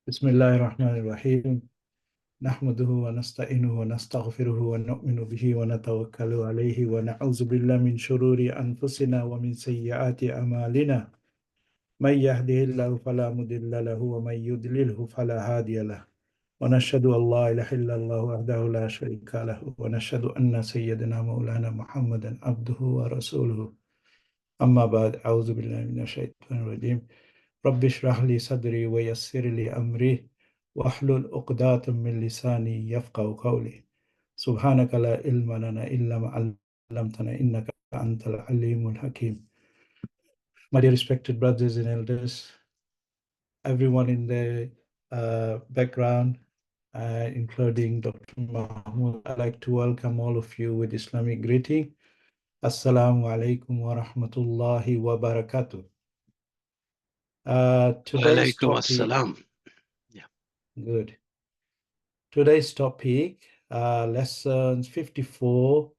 بسم الله الرحمن الرحيم نحمده ونستعينه ونستغفره ونؤمن به ونتوكل عليه ونعوذ بالله من شرور أنفسنا ومن سيئات أعمالنا من يهده الله فلا مضل له ومن يضلله فلا هادي له ونشهد أن لا إله إلا الله وحده لا شريك له ونشهد أن سيدنا مولانا محمدا عبده ورسوله أما بعد أعوذ بالله من الشيطان الرجيم رب اشرح لي صدري ويسر لي أمري واحلل عقدة من لساني يفقهوا قولي سبحانك لا علم لنا إلا ما علمتنا إنك أنت العليم الحكيم. My dear respected brothers and elders, everyone in the background, including Dr. Mahmoud, I'd like to welcome all of you with Islamic greeting. Assalamu alaikum wa rahmatullahi wa barakatuh. Today's Walaikum topic, assalam. Yeah. good. Today's topic, lessons 54,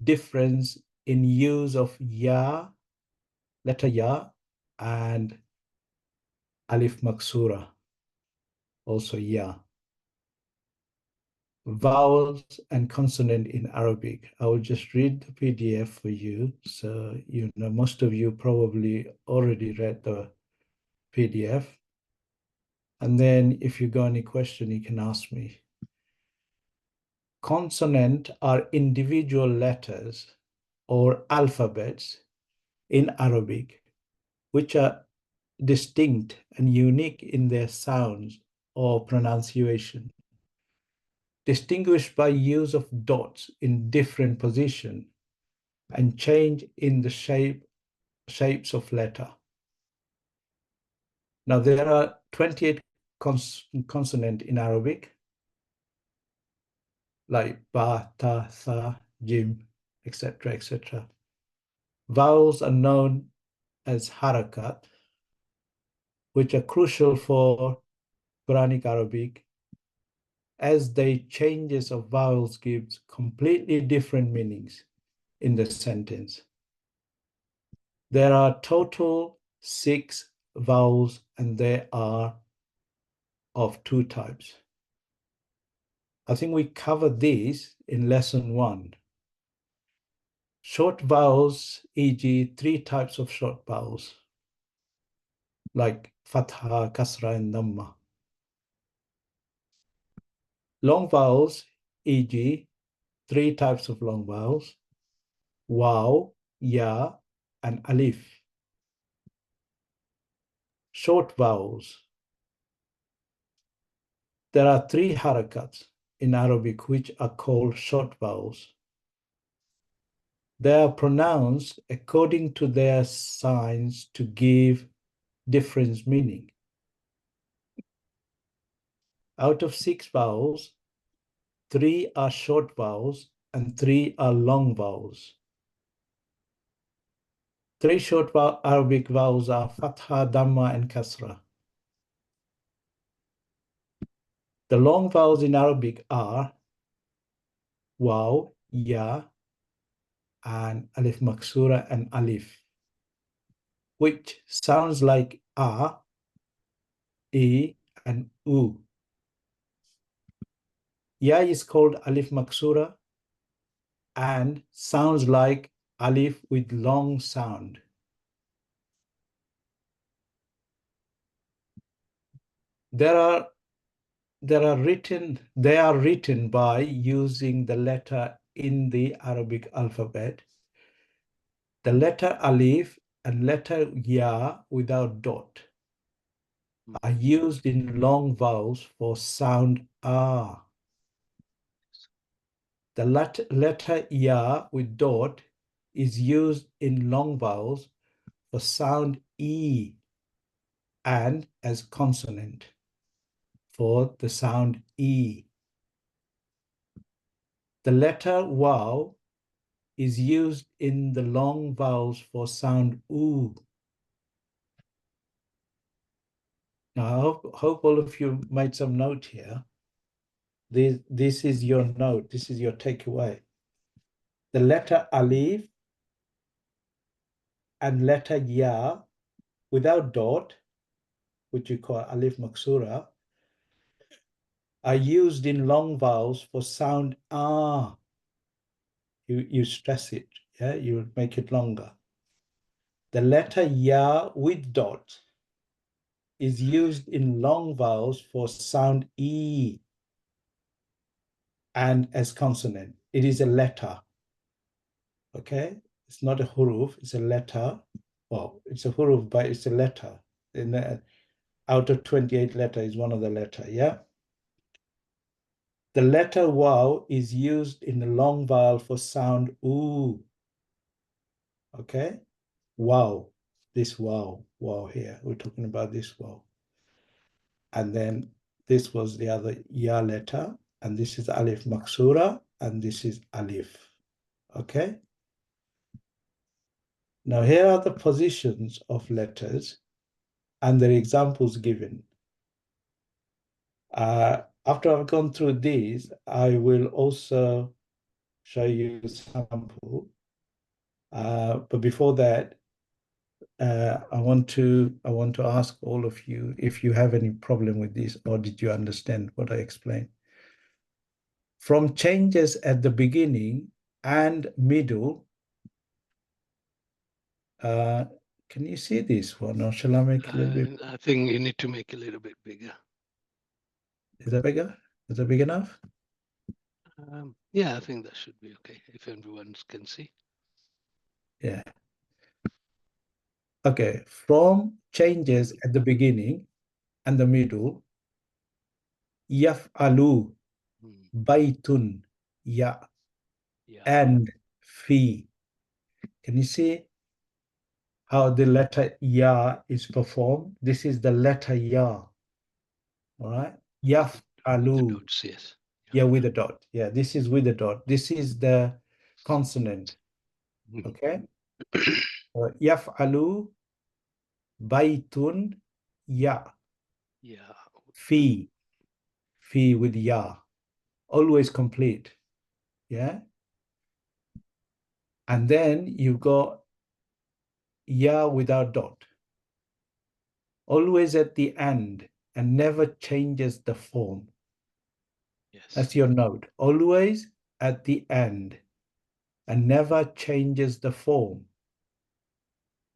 difference in use of ya, letter ya, and alif maksura, also ya. Vowels and consonant in Arabic. I will just read the PDF for you. So, you know, most of you probably already read the PDF. And then if you got any question, you can ask me. Consonant are individual letters or alphabets in Arabic, which are distinct and unique in their sounds or pronunciation, distinguished by use of dots in different positions and change in the shapes of letter. Now, there are 28 consonants in Arabic, like ba, ta, tha, jim, etc., etc. Vowels are known as harakat, which are crucial for Quranic Arabic, as the changes of vowels gives completely different meanings in the sentence. There are total 6 vowels, and they are of 2 types. I think we covered these in lesson 1. Short vowels, e.g., 3 types of short vowels, like fatha, kasra, and dhamma. Long vowels, e.g., 3 types of long vowels, waw, ya, and alif. Short vowels. There are 3 harakats in Arabic which are called short vowels. They are pronounced according to their signs to give different meaning. Out of 6 vowels, 3 are short vowels and 3 are long vowels. 3 short Arabic vowels are fatha, dhamma, and kasra. The long vowels in Arabic are waw, ya, and alif maksura and alif, which sounds like a, e, and u. Ya is called alif maksura and sounds like alif with long sound. They are written by using the letter in the Arabic alphabet. The letter alif and letter ya without dot are used in long vowels for sound a. The letter ya with dot is used in long vowels for sound e and as consonant for the sound e. The letter waw is used in the long vowels for sound oo. Now, I hope all of you made some note here. This is your note. This is your takeaway. The letter alif and letter ya without dot, which you call alif maksura, are used in long vowels for sound ah. You stress it, yeah, you make it longer. The letter ya with dot is used in long vowels for sound e and as consonant. It is a letter, okay? It's not a huruf, it's a letter. Well, it's a huruf, but it's a letter. Out of 28 letters is one of the letter, yeah? The letter waw is used in the long vowel for sound oo, okay? Wow, this wow here. We're talking about this wow. And then this was the other ya letter, and this is alif maksura, and this is alif, okay? Now here are the positions of letters and the examples given. After I've gone through these, I will also show you a sample. But before that, I want to ask all of you if you have any problem with this, or did you understand what I explained? From changes at the beginning and middle, can you see this one, or shall I make it a little bit? I think you need to make it a little bit bigger. Is that bigger? Is that big enough? Yeah, I think that should be okay if everyone can see. Yeah. Okay, from changes at the beginning and the middle, yaf'alu, baytun, ya, and fi. Can you see how the letter ya is performed? This is the letter ya. All right. Yaf'alu. Yes. Yeah, with a dot. Yeah, this is with a dot. This is the consonant. Okay. Yaf'alu baytun ya. Yeah. Fi. Fi with ya. Always complete. Yeah. And then you've got ya without dot. Always at the end and never changes the form. Yes. That's your note. Always at the end and never changes the form.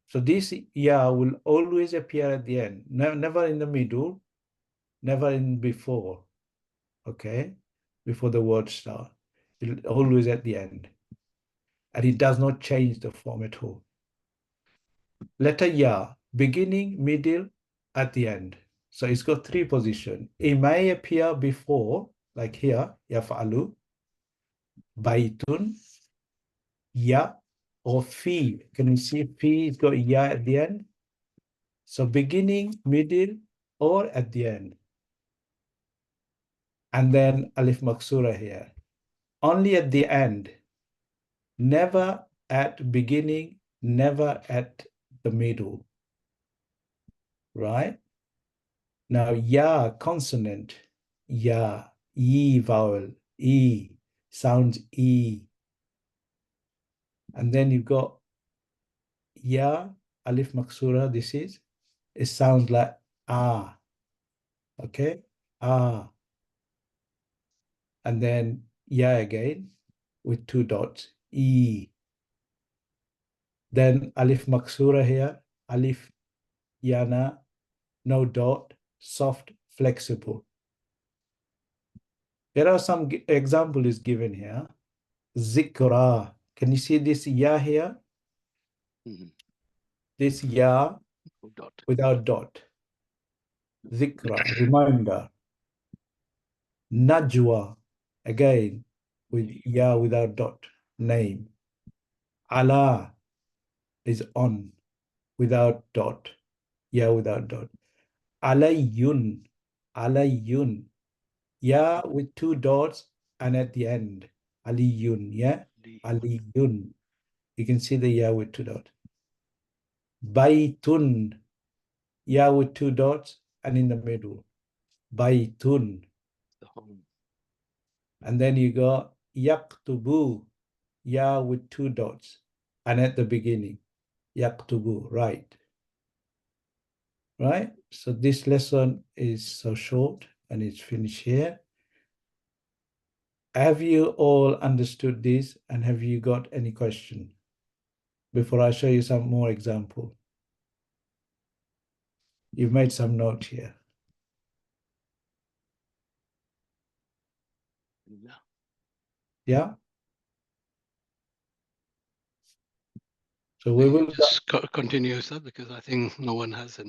So this ya will always appear at the end, never in the middle, never in before, okay? Before the word start. It's always at the end. And it does not change the form at all. Letter ya, beginning, middle, at the end. So it's got three positions. It may appear before, like here, yaf'alu, baytun, ya, or fi. Can you see fi? It's got ya at the end. So beginning, middle, or at the end. And then alif maksura here. Only at the end. Never at beginning, never at the middle. Right? Now, ya consonant, ya, e vowel, e, sounds e. And then you've got ya, alif maksura, this is, it sounds like ah. Okay? Ah. And then ya again with two dots, e. Then alif maksura here, alif yana, no dot, soft, flexible. There are some examples given here. Zikra. Can you see this ya here? This ya without dot. Zikra, reminder. Najwa, again, with ya without dot, name. Allah is on, without dot, ya without dot. Alayun, alayun, ya with two dots and at the end. Aliyun, yeah? Aliyun. You can see the ya with two dots. Baytun, ya with two dots and in the middle. Baytun. And then you got yaktubu, ya with two dots and at the beginning. Yaktubu, right. Right? So this lesson is so short and it's finished here. have you all understood this, and have you got any question before I show you some more example? You've made some note here. No. Yeah? So we You will just continue, sir, because I think no one has a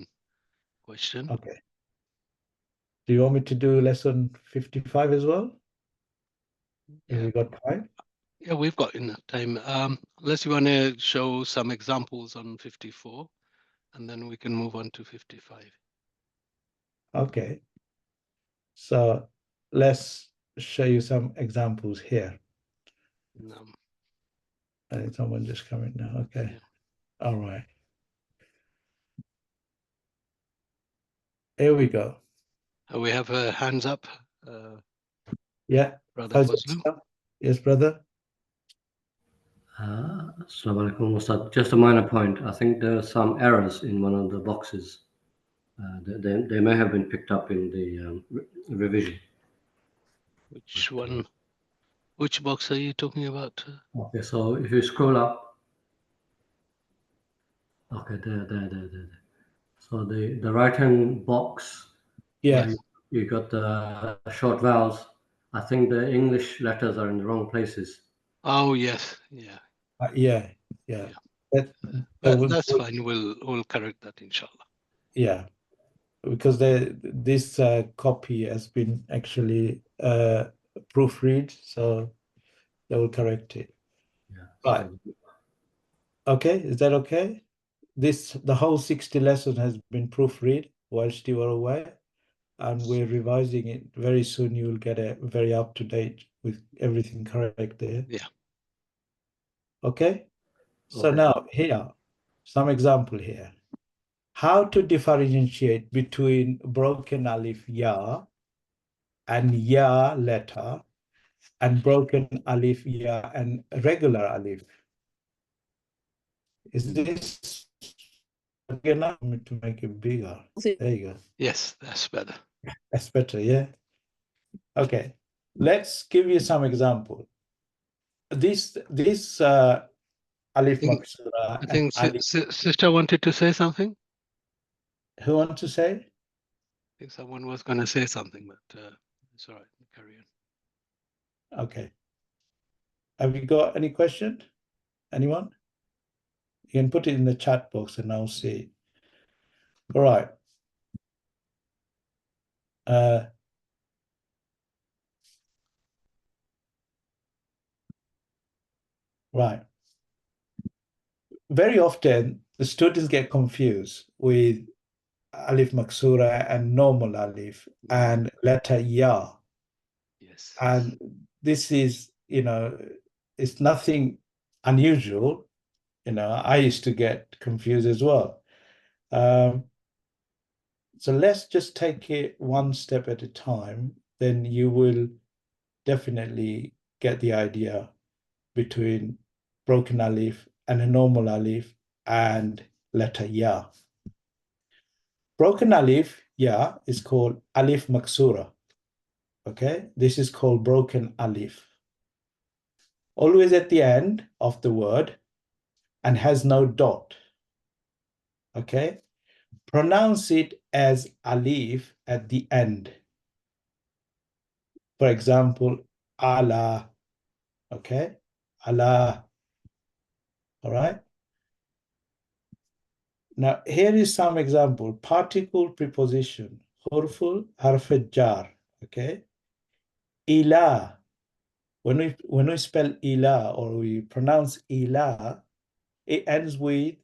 question. okay. Do you want me to do lesson 55 as well? Have Yeah, we got time? yeah, we've got enough time. Unless you want to show some examples on 54, and then we can move on to 55. Okay. So let's show you some examples here. Um, Someone just coming now. Okay. yeah. All right. Here we go. We have hands up, Yeah. Brother Faisal, Fazlu. yes, brother. Assalamu alaikum, Ustad. Just a minor point. I think there are some errors in one of the boxes. They may have been picked up in the revision. Which one? Which box are you talking about? Okay, so if you scroll up, okay, there. So the right-hand box, Yes. you got the short vowels. I think the English letters are in the wrong places. Oh, yes. Yeah. Yeah. Yeah. That, But that's fine. We'll correct that, inshallah. yeah, because this copy has been actually proofread, so they will correct it. Yeah. Right. Okay, is that okay? The whole 60 lesson has been proofread whilst you were away, and we're revising it. Very soon you'll get a very up-to-date with everything correct there. Yeah. Okay? So Okay. now here, some example here. How to differentiate between broken alif ya and ya letter and broken alif ya and regular alif. Is this enough to make it bigger? There you go. Yes, that's better. That's better, yeah? Okay. Let's give you some example. This alif maksura I and think alif. sister wanted to say something. Who want to say? I think someone was going to say something, but it's all right. Carry on. Okay. Have you got any question? Anyone? You can put it in the chat box and I'll see. All right. Right. Very often the students get confused with alif maksura and normal alif and letter ya. Yes. And this is, it's nothing unusual. I used to get confused as well. So let's just take it one step at a time. Then you will definitely get the idea between broken alif and a normal alif and letter ya. Broken alif, ya, is called alif maksura. Okay, this is called broken alif. Always at the end of the word and has no dot. Okay, pronounce it as alif at the end. For example, ala. Okay, ala. All right. Now, here is some example. Particle preposition. Hurful, harf jar. Okay. Ila. When we spell ila or we pronounce ila, it ends with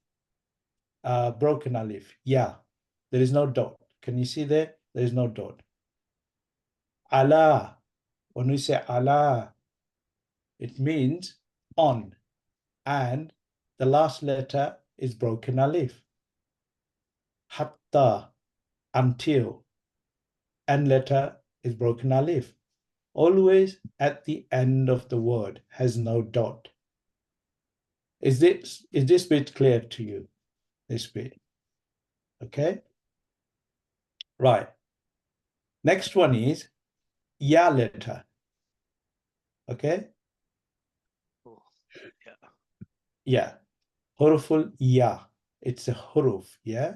broken alif. Yeah. There is no dot. Can you see there? There is no dot. Ala. When we say ala, it means on. And the last letter is broken alif. Hatta, until. End letter is broken alif. Always at the end of the word, has no dot. Is this bit clear to you? This bit. Okay. Right. Next one is ya letter. Okay? Oh, yeah. Yeah. Huruful ya. It's a huruf, yeah?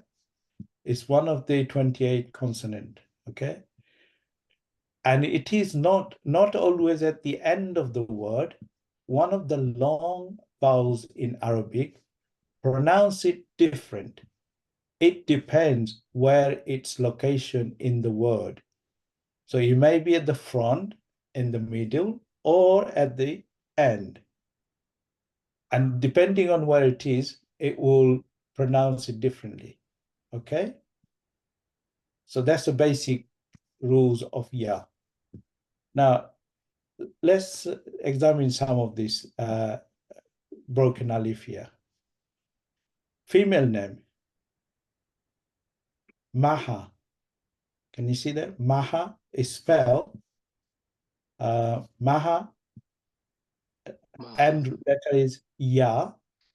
It's one of the 28 consonant, okay? And it is not always at the end of the word. One of the long vowels in Arabic, pronounce it different. It depends where its location in the word. So you may be at the front, in the middle, or at the end. And depending on where it is, it will pronounce it differently. Okay? So that's the basic rules of ya. Now, let's examine some of these broken alif here. Female name, Maha. Can you see that? Maha is spelled Maha, and letter is ya,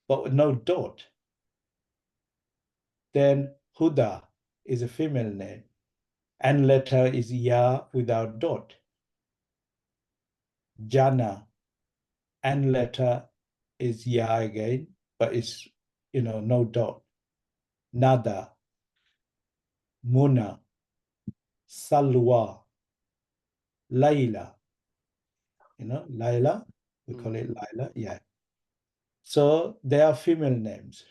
but with no dot. Then Huda is a female name, and letter is ya without dot. Jana, and letter is ya again, but it's, no dot. Nada, Muna, Salwa, Layla. Layla, we call it Layla, yeah. So they are female names.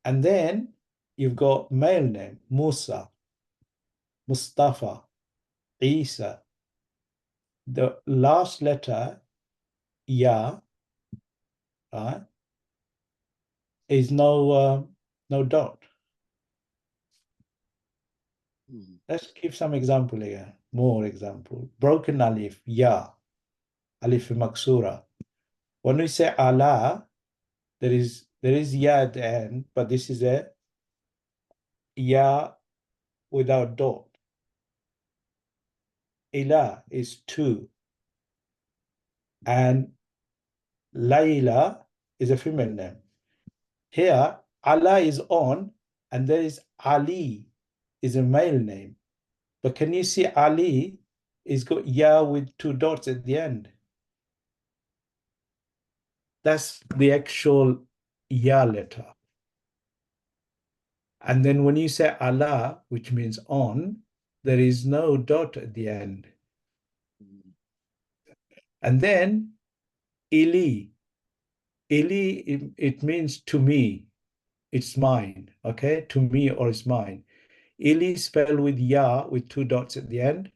And then you've got male name, Musa, Mustafa, Isa. The last letter, ya, right, is no dot. Let's give some example here, more example. Broken alif, ya, alif maksura. When we say ala, there is ya at the end, but this is a ya without dot. Ila is two, and Layla is a female name. Here, Allah is on, and there is Ali is a male name. But can you see Ali is got ya with two dots at the end? That's the actual ya letter. And then when you say Allah, which means on, there is no dot at the end. And then Ili. Ili, it means to me, it's mine, okay? To me or it's mine. Ili spelled with ya with two dots at the end.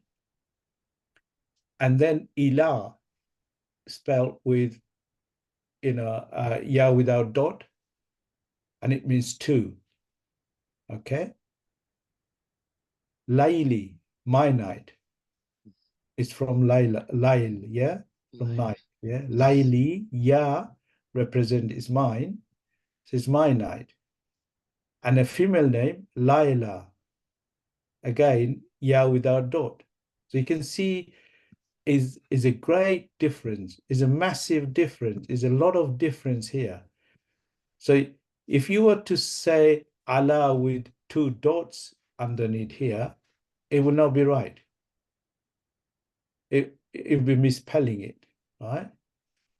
And then Ila spelled with, ya without dot. And it means two, okay? Layli, my night. It's from Layla, Layl, yeah? From night, yeah? Layli, ya represent is mine. So it's my night. And a female name, Layla. Again, ya without dot. So you can see is a great difference, is a massive difference, is a lot of difference here. So if you were to say Allah with two dots underneath here, it would not be right. It would be misspelling it, right?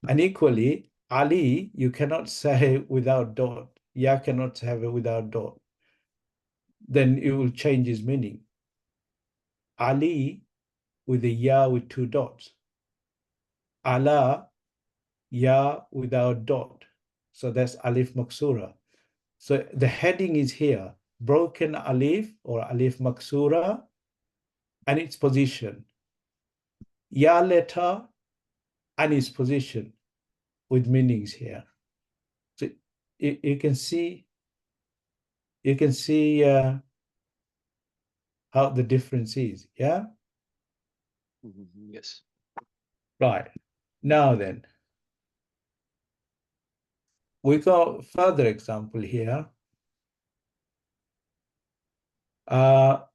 And equally, Ali, you cannot say without dot. Ya cannot have it without dot. Then it will change its meaning. Ali with a ya with two dots. Allah, ya without dot. So that's alif maksura. So the heading is here, broken alif or alif maksura and its position. Ya letter and its position with meanings here. So you can see how the difference is, yeah? Yes. Right. Now then, we got further example here. Fil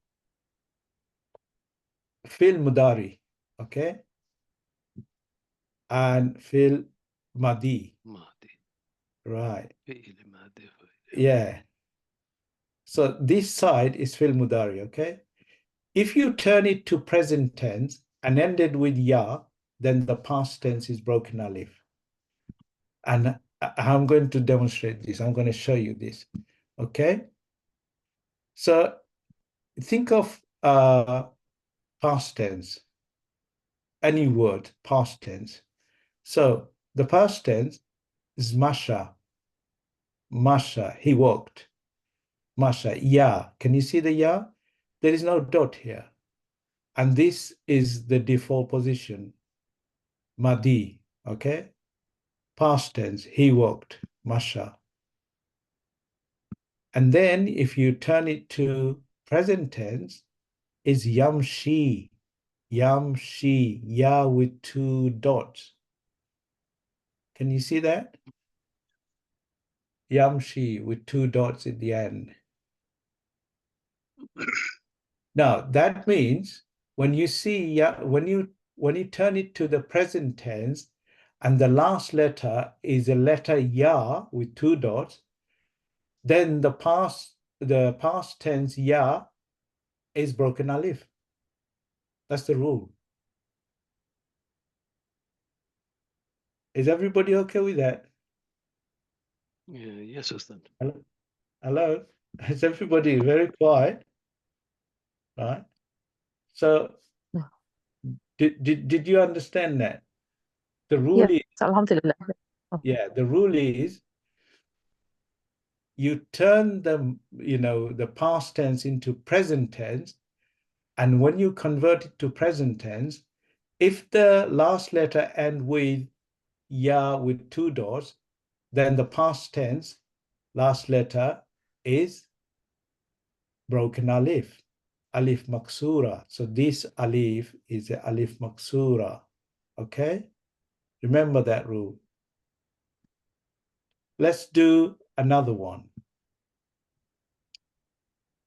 mudari, okay? And fil madi. Right. Yeah. So this side is fil mudari, okay? If you turn it to present tense and ended with ya, then the past tense is broken alif. And I'm going to demonstrate this. I'm going to show you this. Okay? So think of past tense, any word, past tense. So the past tense is Masha. Masha, he walked. Masha, ya. Can you see the ya? There is no dot here. And this is the default position. Madi, okay? Past tense, he walked. Masha. And then if you turn it to present tense, is yamshi. Yamshi, ya with 2 dots. Can you see that? Yamshi with 2 dots at the end. Now that means when you see when you turn it to the present tense and the last letter is a letter ya with 2 dots, then the past tense ya is broken alif. That's the rule. Is everybody okay with that? Yeah, yes, Ustad. Hello? Hello? Is everybody very quiet? Right? So did you understand that? The rule is, Alhamdulillah. yeah, the rule is you turn the past tense into present tense, and when you convert it to present tense, if the last letter end with ya with 2 dots, then the past tense last letter is broken alif, alif maksura. So this alif is a alif maksura. Okay, remember that rule. Let's do another one.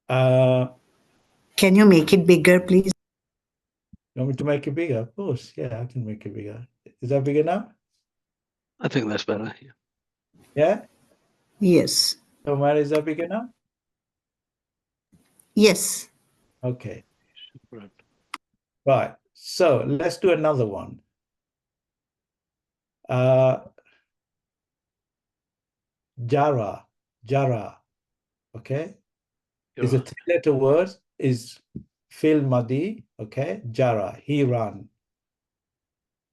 Can you make it bigger, please? You want me to make it bigger? Of course, yeah, I can make it bigger. Is that big enough? I think that's better. Yeah. Yeah? Yes. Omar, is that big enough? Yes. Okay. Right. Right. So let's do another one. Jara. Jara. Okay? Is a 3-letter word, is fil madi, okay? Jara, he ran.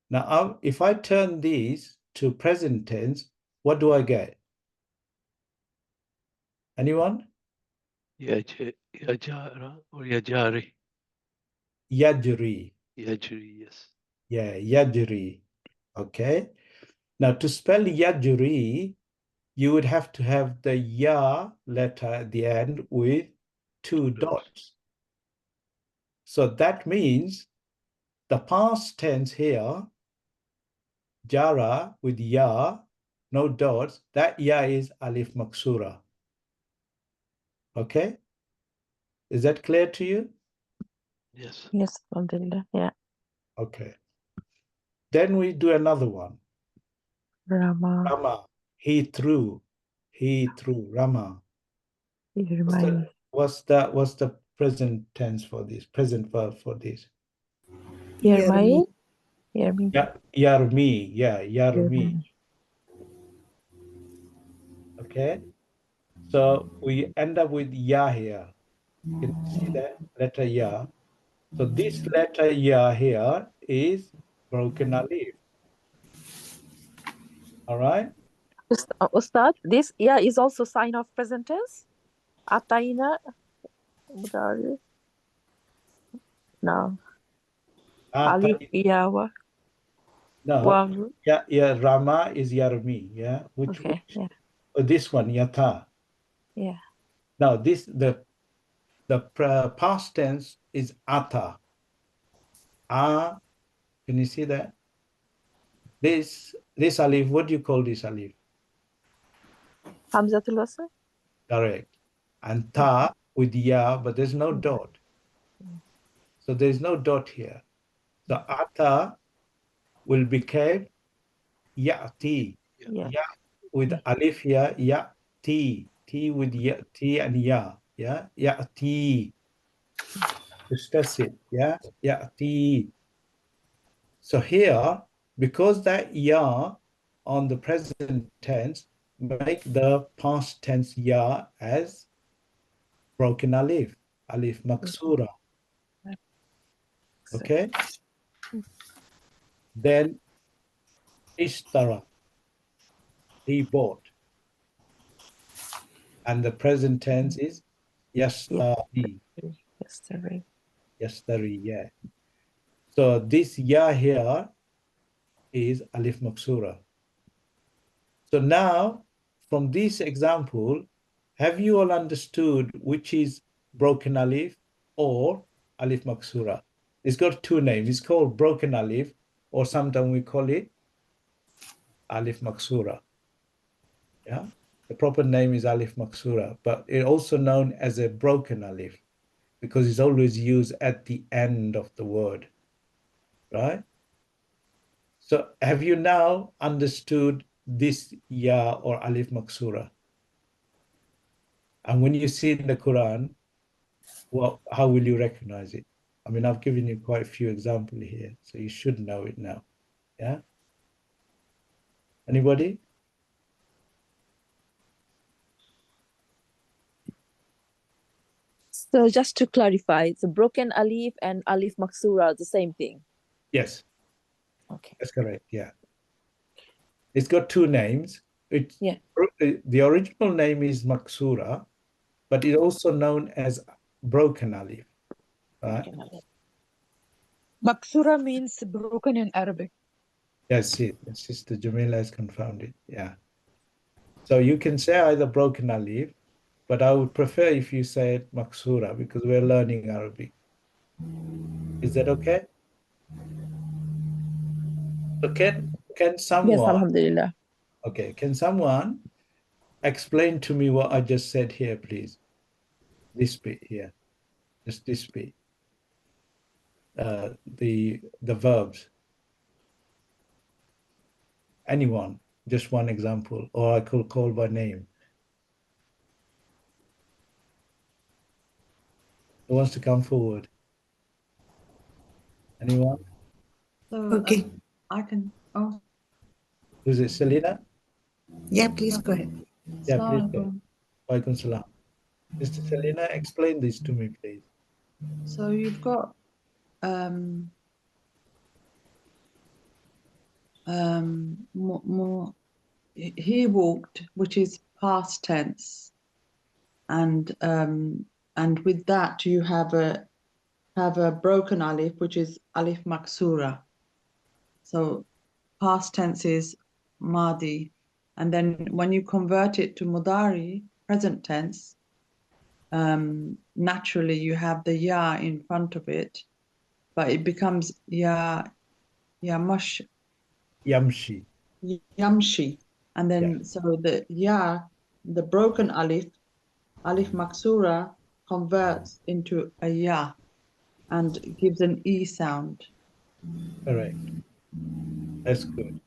Now, if I turn these to present tense, what do I get? Anyone? Yajara or Yajari? Yajri. Yajri, yes. Yeah, Yajri. Okay. Now, to spell Yajri, you would have to have the ya letter at the end with 2 dots. So that means the past tense here, jara with ya, no dots, that ya is alif maksura. Okay? Is that clear to you? Yes. Yes, Alhamdulillah. Yeah. Okay. Then we do another one. Rama. Rama. He threw. He threw. Rama. Irmai. What's the present tense for this? Present verb for this? Irmai. Irmi. Yeah, yarmi. Yeah, yarmi. Okay. So we end up with ya here. Can you see that? Letter ya. So this letter ya here is broken alif. All right. Ustad, this yeah is also sign of present tense. Ataina. No. Alif yawa. No. Yeah. Rama is yarmi. Yeah. Which yeah. Oh, this one yata. Yeah. Now the past tense is ata. Can you see that? This alif, what do you call this alif? Hamzatul wasl. Correct. And ta with ya, but there's no dot. So there's no dot here. So ata will become ya'ti. Yeah. Ya with alif here, ya'ti. T with ya, T and ya. Yeah. Ya'ti. To stress it. Yeah. Ya'ti. So here, because that ya on the present tense, make the past tense ya as broken alif, alif maksura. Okay? Then ishtara, he bought. And the present tense is yastari. Yesterday. Yastari, yeah. So this ya here is alif maksura. So now, from this example, have you all understood which is broken alif or alif maksura? It's got two names. It's called broken alif, or sometimes we call it alif maksura. Yeah, the proper name is alif maksura, but it's also known as a broken alif because it's always used at the end of the word, right? So have you now understood this ya or alif maksura? And when you see it in the Quran, well, how will you recognize it? I mean, I've given you quite a few examples here, so you should know it now. Yeah? Anybody? So just to clarify, the broken alif and alif maksura are the same thing. Yes, Okay. that's correct. Yeah. It's got two names. It's, Yeah. the original name is maksura, but it's also known as broken alif. Right? Broken alif. Maksura means broken in Arabic. That's it. Sister Jamila has confirmed it. Yeah. So you can say either broken alif, but I would prefer if you say it maksura because we're learning Arabic. Is that okay? So can Yes, someone, alhamdulillah. okay, can someone explain to me what I just said here, please? This bit here, just this bit. The verbs. Anyone, just one example, or I could call by name. Who wants to come forward? Anyone? So Okay. I can. Oh, Who's it? Selena? Yeah, please go ahead. Yeah, please Assalamu go. alaikum. Walaikum salam. Mr. Selena, explain this to me, please. So you've got more. He walked, which is past tense, and with that you have a broken alif, which is alif maksura. So past tense is madi, and then when you convert it to mudari, present tense, naturally you have the ya in front of it, but it becomes yamshi, and then so the ya, the broken alif maksura, converts into a ya and gives an e sound. Correct. That's good.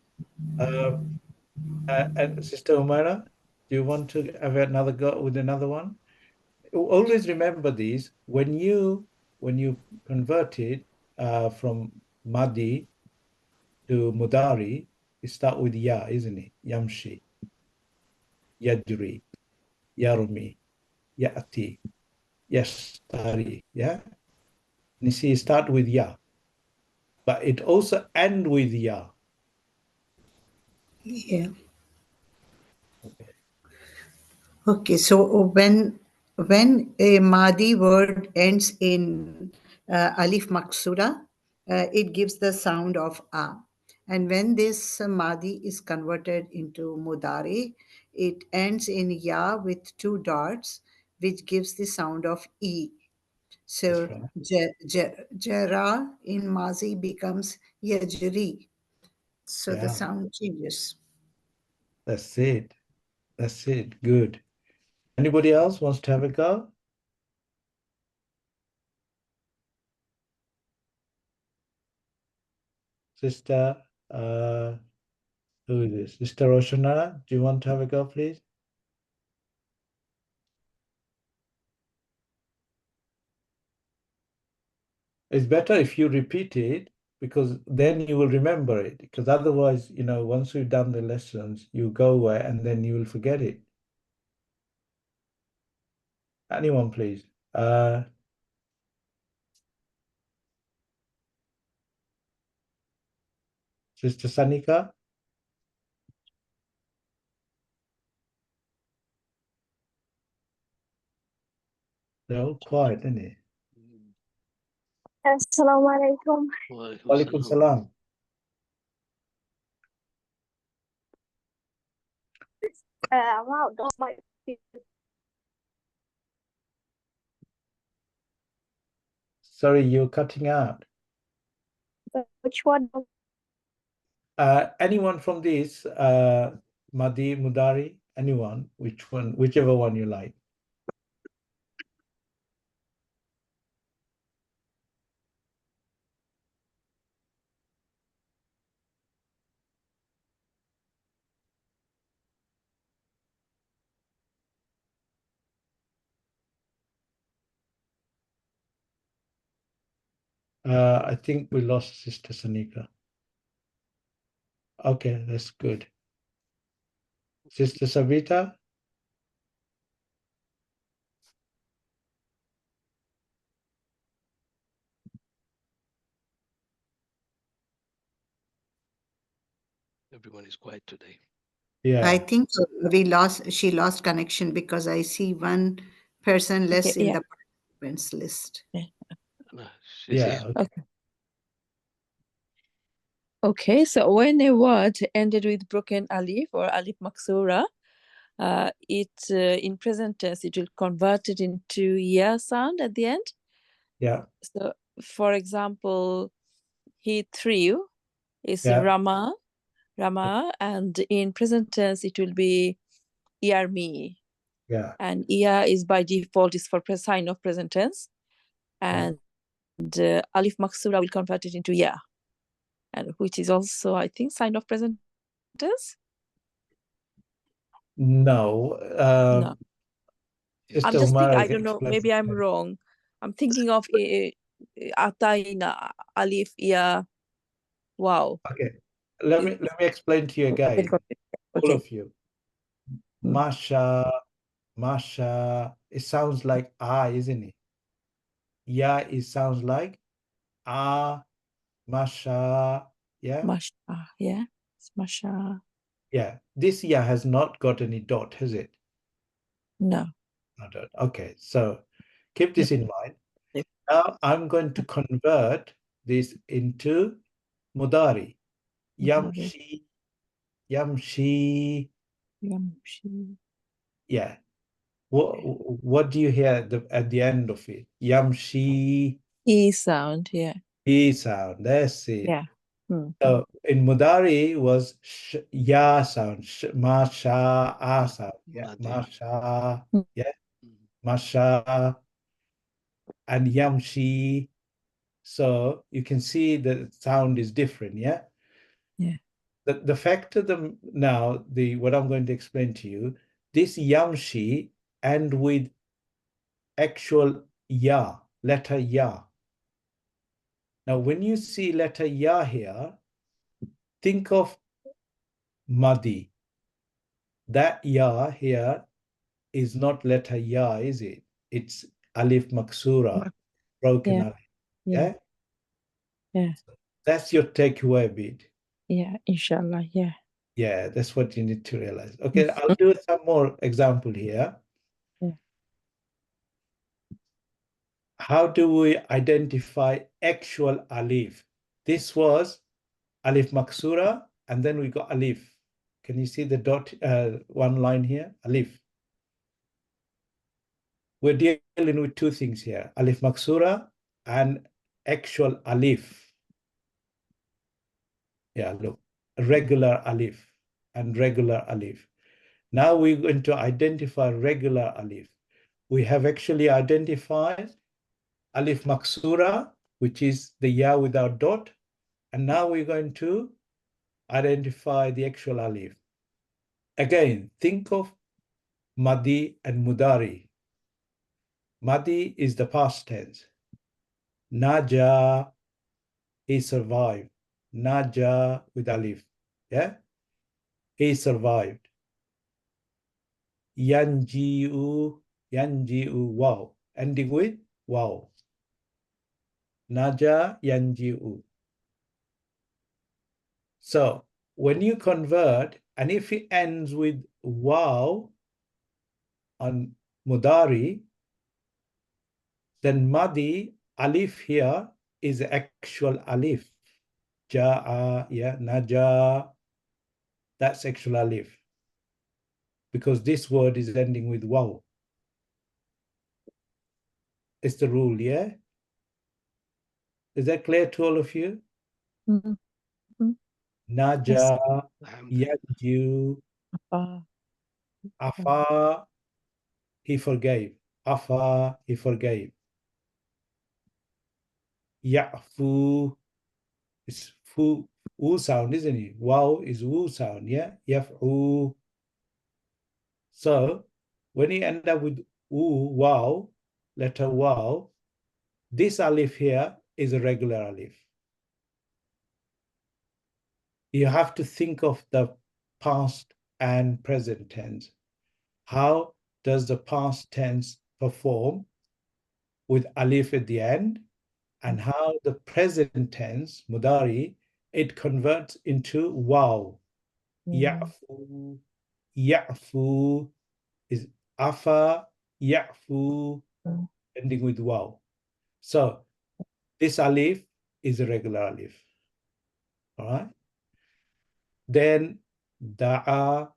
And Sister Umaira, do you want to have another go with another one? Always remember these. When you convert it from Madi to Mudari, you start with Ya, isn't it? Yamshi, Yajri, Yarumi, Ya'ati, Yastari. Yeah? You see, start with Ya. But it also end with Ya. Yeah. Okay, so when a Madi word ends in alif maksura, it gives the sound of a. And when this Madi is converted into Mudari, it ends in ya with two dots, which gives the sound of e. So jara in Mazi becomes yajri. So the Yeah. sound changes. That's it. That's it. Good. Anybody else wants to have a go? Sister, who is this? Sister Roshana, do you want to have a go, please? It's better if you repeat it because then you will remember it. Because otherwise, you know, once we've done the lessons, you go away and then you will forget it. Anyone, please? Sister Sanika? No, quiet, isn't it? Assalamu alaikum. Walaikum salam. Wow, don't like Sorry, you're cutting out. which one? Anyone from this, Madi, Mudari, anyone, which one, whichever one you like. I think we lost Sister Sanika. Okay, that's good. Sister Savita? Everyone is quiet today. Yeah. I think she lost connection because I see one person less in the participants list. No, Yeah. Okay. Okay. Okay, so when a word ended with broken alif or alif maksura, in present tense, it will convert it into ya sound at the end. Yeah. So, for example, he threw is Yeah. Rama, and in present tense, it will be yarmi. Yeah. And ya is by default is for sign of present tense, and alif maksura will convert it into ya, and which is also, I think, sign of present tense. No. No. I'm just thinking, I don't know, maybe I'm wrong. I'm thinking of ataina, alif, ya, wow. Okay. Let me explain to you again. All of you. Masha, it sounds like isn't it? Yeah, it sounds like Masha. Yeah. Masha, yeah. It's Masha. Yeah. This ya has not got any dot, has it? No. No dot. Okay. So keep this in mind. Now I'm going to convert this into Mudari. Yamshi. Yamshi. Yeah. What do you hear at the end of it? Yamshi. E sound, yeah. E sound. That's it. Yeah. So in Mudari was ya sound, masha, sound. Yeah. Masha. Yeah. Masha and yamshi. So you can see the sound is different. Yeah. Yeah. The fact of what I'm going to explain to you, this yamshi and with actual ya, letter ya. Now, when you see letter ya here, think of Madi. That ya here is not letter ya, is it? It's alif maksura, broken alif. Yeah? Yeah. That's your takeaway bit. Yeah, inshallah, yeah. Yeah, that's what you need to realize. Okay, I'll do some more example here. Yeah. How do we identify actual alif? This was alif maksura, and then we got alif. Can you see the dot, one line here? Alif. We're dealing with two things here, alif maksura and actual alif. Yeah, look, regular alif and regular alif. Now we're going to identify regular alif. We have actually identified alif maksura, which is the ya without dot. And now we're going to identify the actual alif. Again, think of Madi and Mudari. Madi is the past tense. Naja, He survived. Naja with alif. Yeah? He survived. Yanji'u, yanji'u, wow. Ending with wow. Naja yanji'u. So when you convert, and if it ends with wow on mudari, then madi alif here is actual alif. Ja'a, yeah, naja, that's actual alif. Because this word is ending with wow. It's the rule, yeah? Is that clear to all of you? Mm-hmm. Naja, Alhamdulillah. yanju, afa, he forgave. Afa, he forgave. Ya'fu, it's fu, u sound, isn't it? Wow is u sound, yeah? Yaf'u. So when you end up with u, wow, letter wow, this alif here is a regular alif. You have to think of the past and present tense. How does the past tense perform with alif at the end? And how the present tense, mudari, it converts into wow. Ya'fu, ya'fu is afa, ya'fu, ending with wow. So this alif is a regular alif. All right. Then da'a,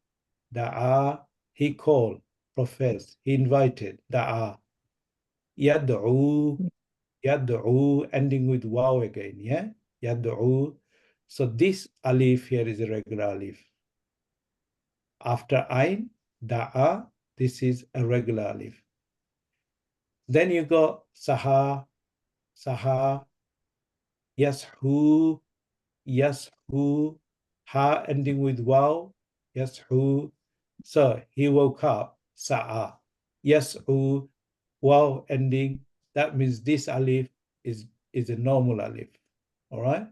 he called, professed, he invited, da'a. Yad'u, ending with wow again, yeah? Yad'u. So this alif here is a regular alif. After ain, da'a, this is a regular alif. Then you go saha, yashu, ha ending with wow, yashu. So he woke up, sa'a. Yas'u, wow ending, that means this alif is a normal alif. All right?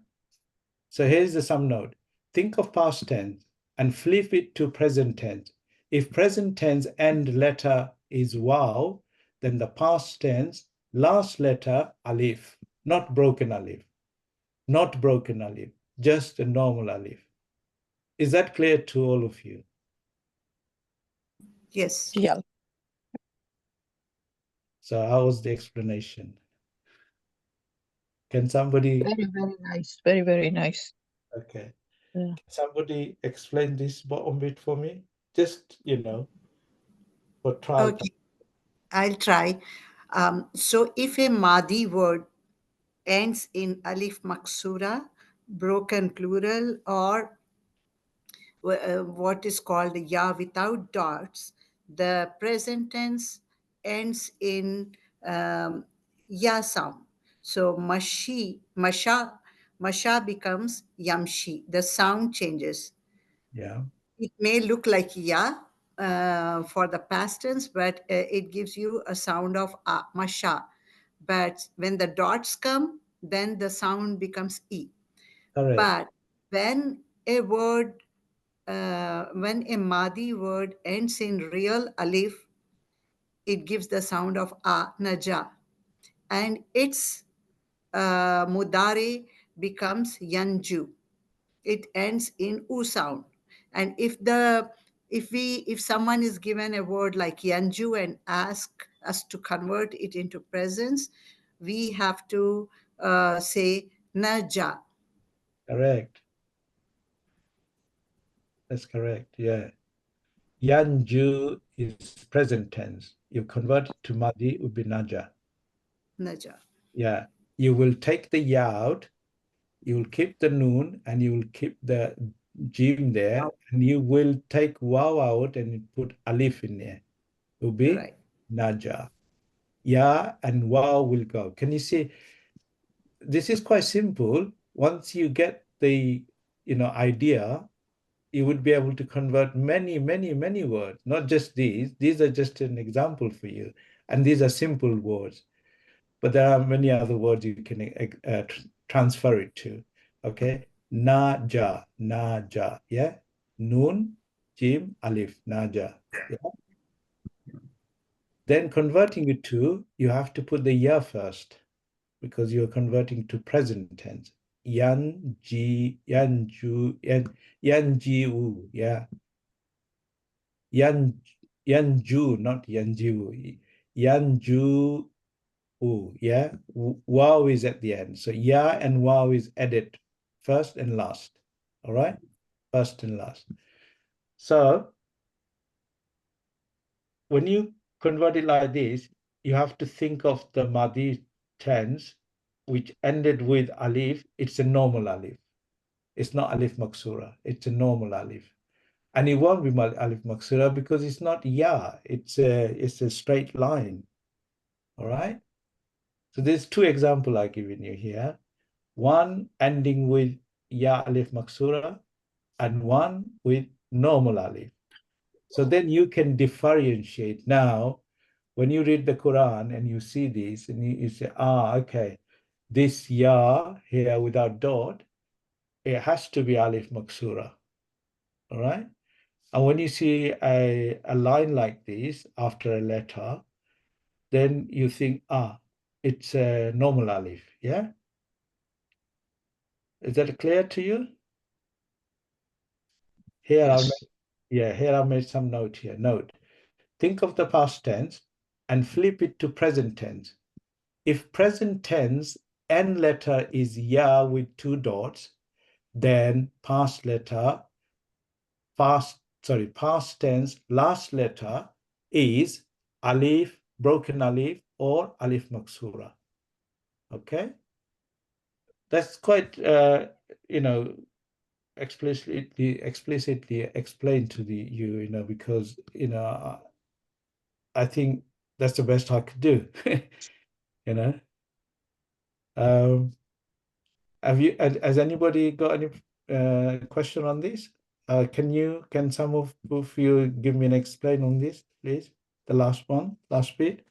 So here's the sum note. Think of past tense and flip it to present tense. If present tense end letter is wow, then the past tense last letter alif, not broken alif. Not broken alif, just a normal alif. Is that clear to all of you? Yes. Yeah. So how was the explanation? Can somebody... Very, very nice. Very, very nice. Okay. Yeah. Can somebody explain this bottom bit for me? Just, for trial. Okay, I'll try. So if a Madi word ends in alif maksura, broken plural, or what is called ya without dots, the present tense ends in ya sound. So masha becomes yamshi. The sound changes. Yeah. It may look like ya for the past tense, but it gives you a sound of masha. But when the dots come, then the sound becomes e. Correct. But when a word, when a Madi word ends in real alif, it gives the sound of naja. And its mudari becomes yanju. It ends in u sound. And if someone is given a word like yanju and ask us to convert it into presence, we have to say naja. Correct. That's correct. Yeah. Yanju is present tense. You convert it to Madi, it would be Naja. Naja. Yeah. You will take the Ya out, you will keep the Noon, and you will keep the Jim there, and you will take Waw out and put Alif in there. It will be Right. Naja. Ya and Waw will go. Can you see? This is quite simple. Once you get the idea, you would be able to convert many, many, many words, not just these. These are just an example for you. And these are simple words. But there are many other words you can transfer it to. Okay, naja, naja, yeah, nun, jim, alif, naja. Yeah? Then converting it to, you have to put the ya first because you're converting to present tense. Yan, ji, yan, ju, yan, ji, u, yeah. Yan, ju, not yan, ji, u. Yan, ju, u, yeah. Wow is at the end. So ya and wow is added first and last. All right, first and last. So when you convert it like this, you have to think of the Madi tense, which ended with alif. It's a normal alif. It's not alif maksura. It's a normal alif. And it won't be alif maksura because it's not ya. It's a straight line. All right. So there's two examples I've given you here. One ending with ya alif maksura and one with normal alif. So then you can differentiate. Now, when you read the Quran and you see this and you say, okay, this ya here without dot, it has to be alif maksura. All right. And when you see a line like this after a letter, then you think, it's a normal alif. Yeah. Is that clear to you? Here, Yes. here I made some note here. Note, think of the past tense and flip it to present tense. If present tense end letter is ya with two dots, then past tense last letter is alif, broken alif, or alif maksura. Okay, that's quite explicitly explained to you, because I think that's the best I could do. Has anybody got any question on this? Can some of you give me an explain on this, please? The last bit.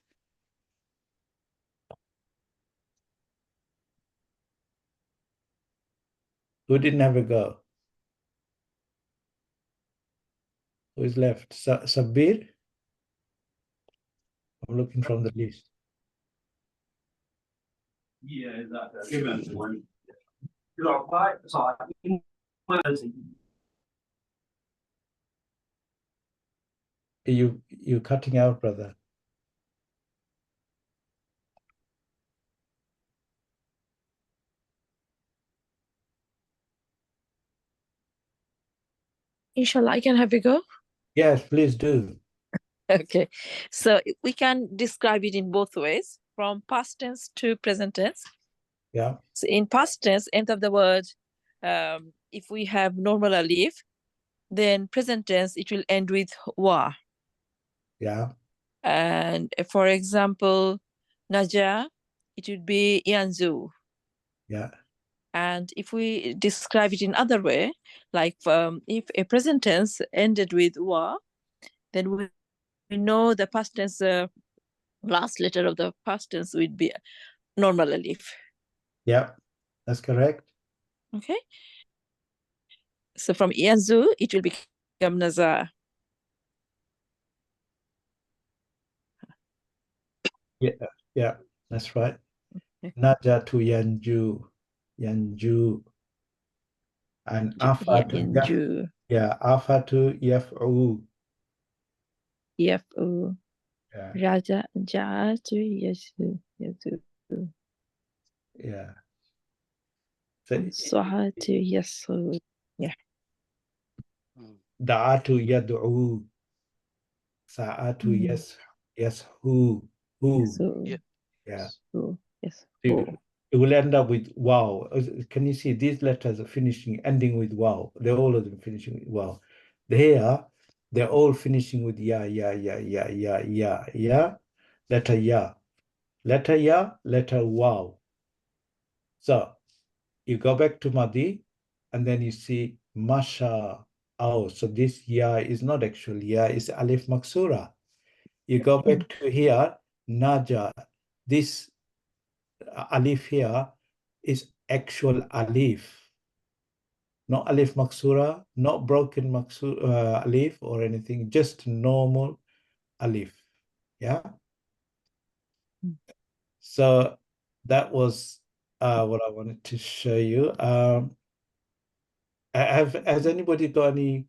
Who didn't have a go? Who is left? Sabir? I'm looking from the list. Yeah, exactly. You cutting out, brother. Inshallah, I can have a go. Yes, please do. Okay, so we can describe it in both ways, from past tense to present tense. Yeah. So in past tense, end of the word, if we have normal alif, then present tense, it will end with wa. Yeah. And for example, naja, it would be yanzu. Yeah. And if we describe it in other way, like if a present tense ended with wa, then we know the past tense, last letter of the past tense would be normal alif. Yeah, that's correct. Okay. So from yanzu, it will become naza. Yeah, that's right. Naja to yanju. And afa to afa to yaf'u. Yaf'u. Yeah. Raja to yazu. Yeah. To yasu. Yeah. Da'atu yad'u. Sa'atu yashu. So, Yeah. so, yes. It will end up with wow. Can you see these letters are ending with wow? They're all of them finishing with wow. They're all finishing with ya. Letter ya. Letter wow. So you go back to Madi and then you see Masha. Oh, so this ya is not actually ya, it's alif maksura. You go back to here, Naja. This alif here is actual alif, not alif maksura, not broken alif or anything, just normal alif. Yeah. So that was what I wanted to show you. Has anybody got any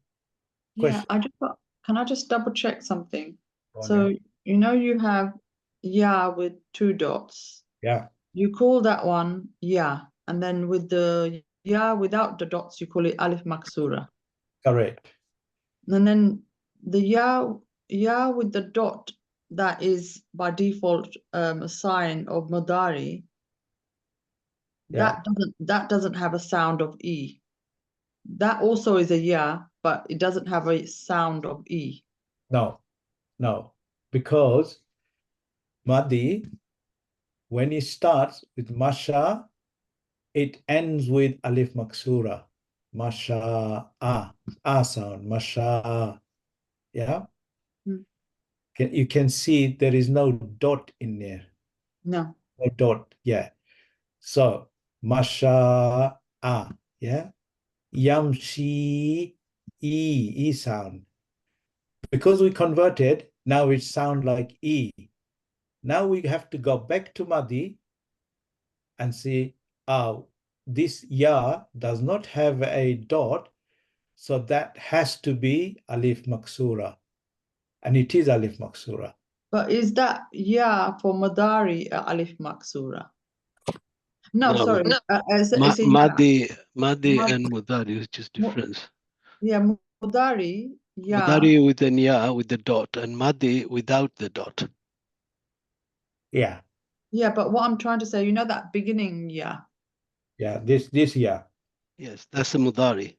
Yeah, questions? can I just double check something? Go on, So, yeah. you know, you have ya with 2 dots. Yeah, You call that one ya, and then with the ya without the dots, you call it alif maksura. correct. And then the ya with the dot, that is by default a sign of Madari. Yeah. That doesn't have a sound of E. That also is a ya, but it doesn't have a sound of E. No, because Madi, when it starts with Masha, it ends with Alif Maksura. Masha, ah sound, Masha. Yeah. Hmm. You can see there is no dot in there. No. No dot, yeah. So, Masha, yeah. Yamshi, E sound. Because we converted, now it sounds like E. Now we have to go back to Madi and see, this ya does not have a dot, so that has to be Alif Maksura. And it is Alif Maksura. But is that ya for Madari alif maksura? No, No, sorry. It's a ya. Madi Mad- and Mudari, which is different. Yeah, Mudari, ya. Mudari with an ya with the dot, and Madi without the dot. Yeah. Yeah, but what I'm trying to say, you know that beginning ya? Yeah, this ya. Yes, that's a Mudari.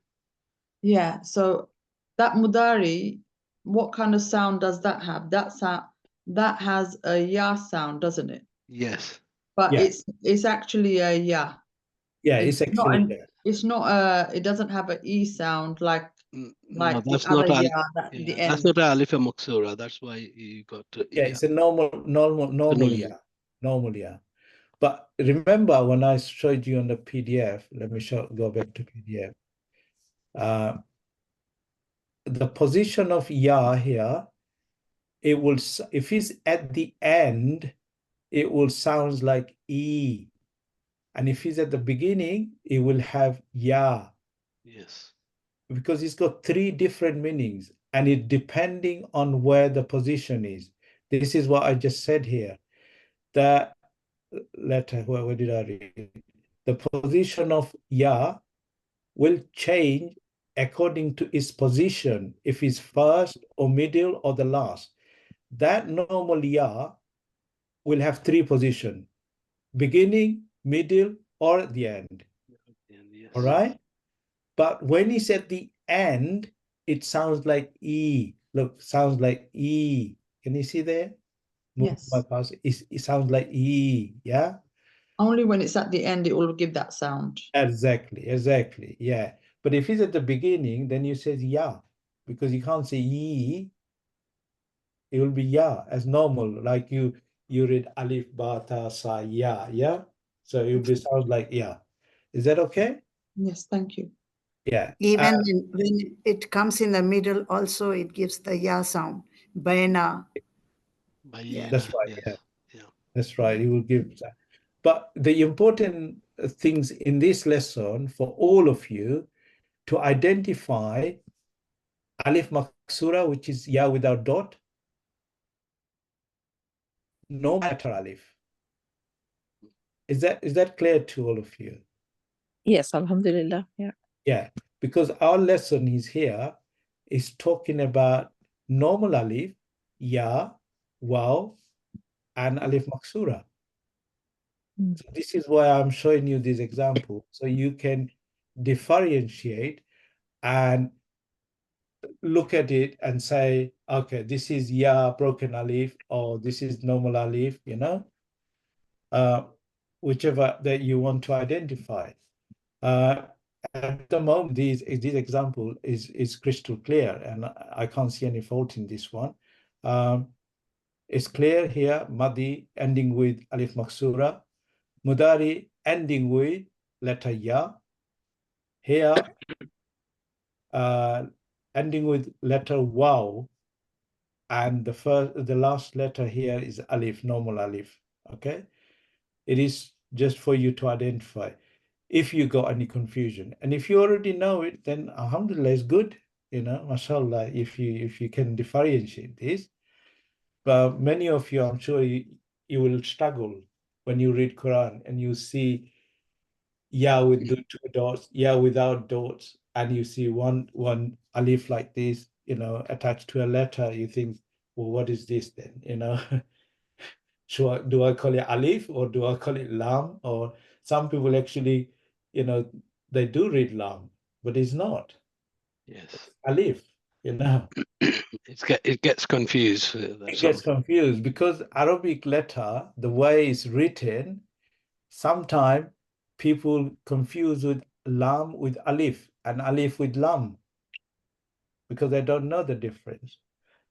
Yeah, so that Mudari, what kind of sound does that have? That has a ya sound, doesn't it? Yes. But Yeah. it's actually a ya. Yeah, it's actually there. It's not it doesn't have an E sound like No, the that's other not ya that the that's end. not Alif Maksura. That's why you got Yeah, it's a normal ya. Normal ya. But remember when I showed you on the PDF, let me go back to PDF. The position of ya here, it will, if it's at the end, it will sound like E. And if it's at the beginning, it will have ya. Yes. Because it's got 3 different meanings, and it depending on where the position is. This is what I just said here. The letter, where did I read? The position of ya will change according to its position, if it's first or middle or the last. That normal ya will have 3 positions: beginning, middle, or the end. Yes. All right? But when it's at the end, it sounds like E. Look, sounds like E. Can you see there? Yes. It sounds like E, yeah? Only when it's at the end, it will give that sound. Exactly, yeah. But if it's at the beginning, then you say ya, because you can't say E. It will be ya as normal, like you read alif, ba, ta, sa, ya, yeah? So it will be sound like ya. Is that okay? Yes, thank you. Yeah. Even when it comes in the middle, also it gives the ya sound. Baina. Yeah. That's right. Yes. Yeah. That's right. It will give that. But the important things in this lesson for all of you to identify alif maksura, which is ya without dot, no matter alif. Is that clear to all of you? Yes, alhamdulillah. Yeah. Yeah, because our lesson is talking about normal alif, ya, waw, and alif maksura. So this is why I'm showing you this example, so you can differentiate and look at it and say, okay, this is ya broken alif, or this is normal alif, whichever that you want to identify. At the moment, this example is crystal clear, and I can't see any fault in this one. It's clear here, Madi ending with alif maksura, Mudari ending with letter ya. Here, ending with letter waw, and the last letter here is alif, normal alif. Okay, it is just for you to identify if you got any confusion. And if you already know it, then alhamdulillah is good, you know, mashallah, if you can differentiate this. But many of you, I'm sure you will struggle when you read Quran and you see ya with the 2 dots, ya without dots, and you see one alif like this, you know, attached to a letter. You think, well, what is this then, you know? Do I call it alif or do I call it lam? Or some people actually, you know, they do read lam, but it's not. Yes. It's alif, you know. It gets confused. It gets confused because Arabic letter, the way it's written, sometimes people confuse with lam with alif and alif with lam because they don't know the difference.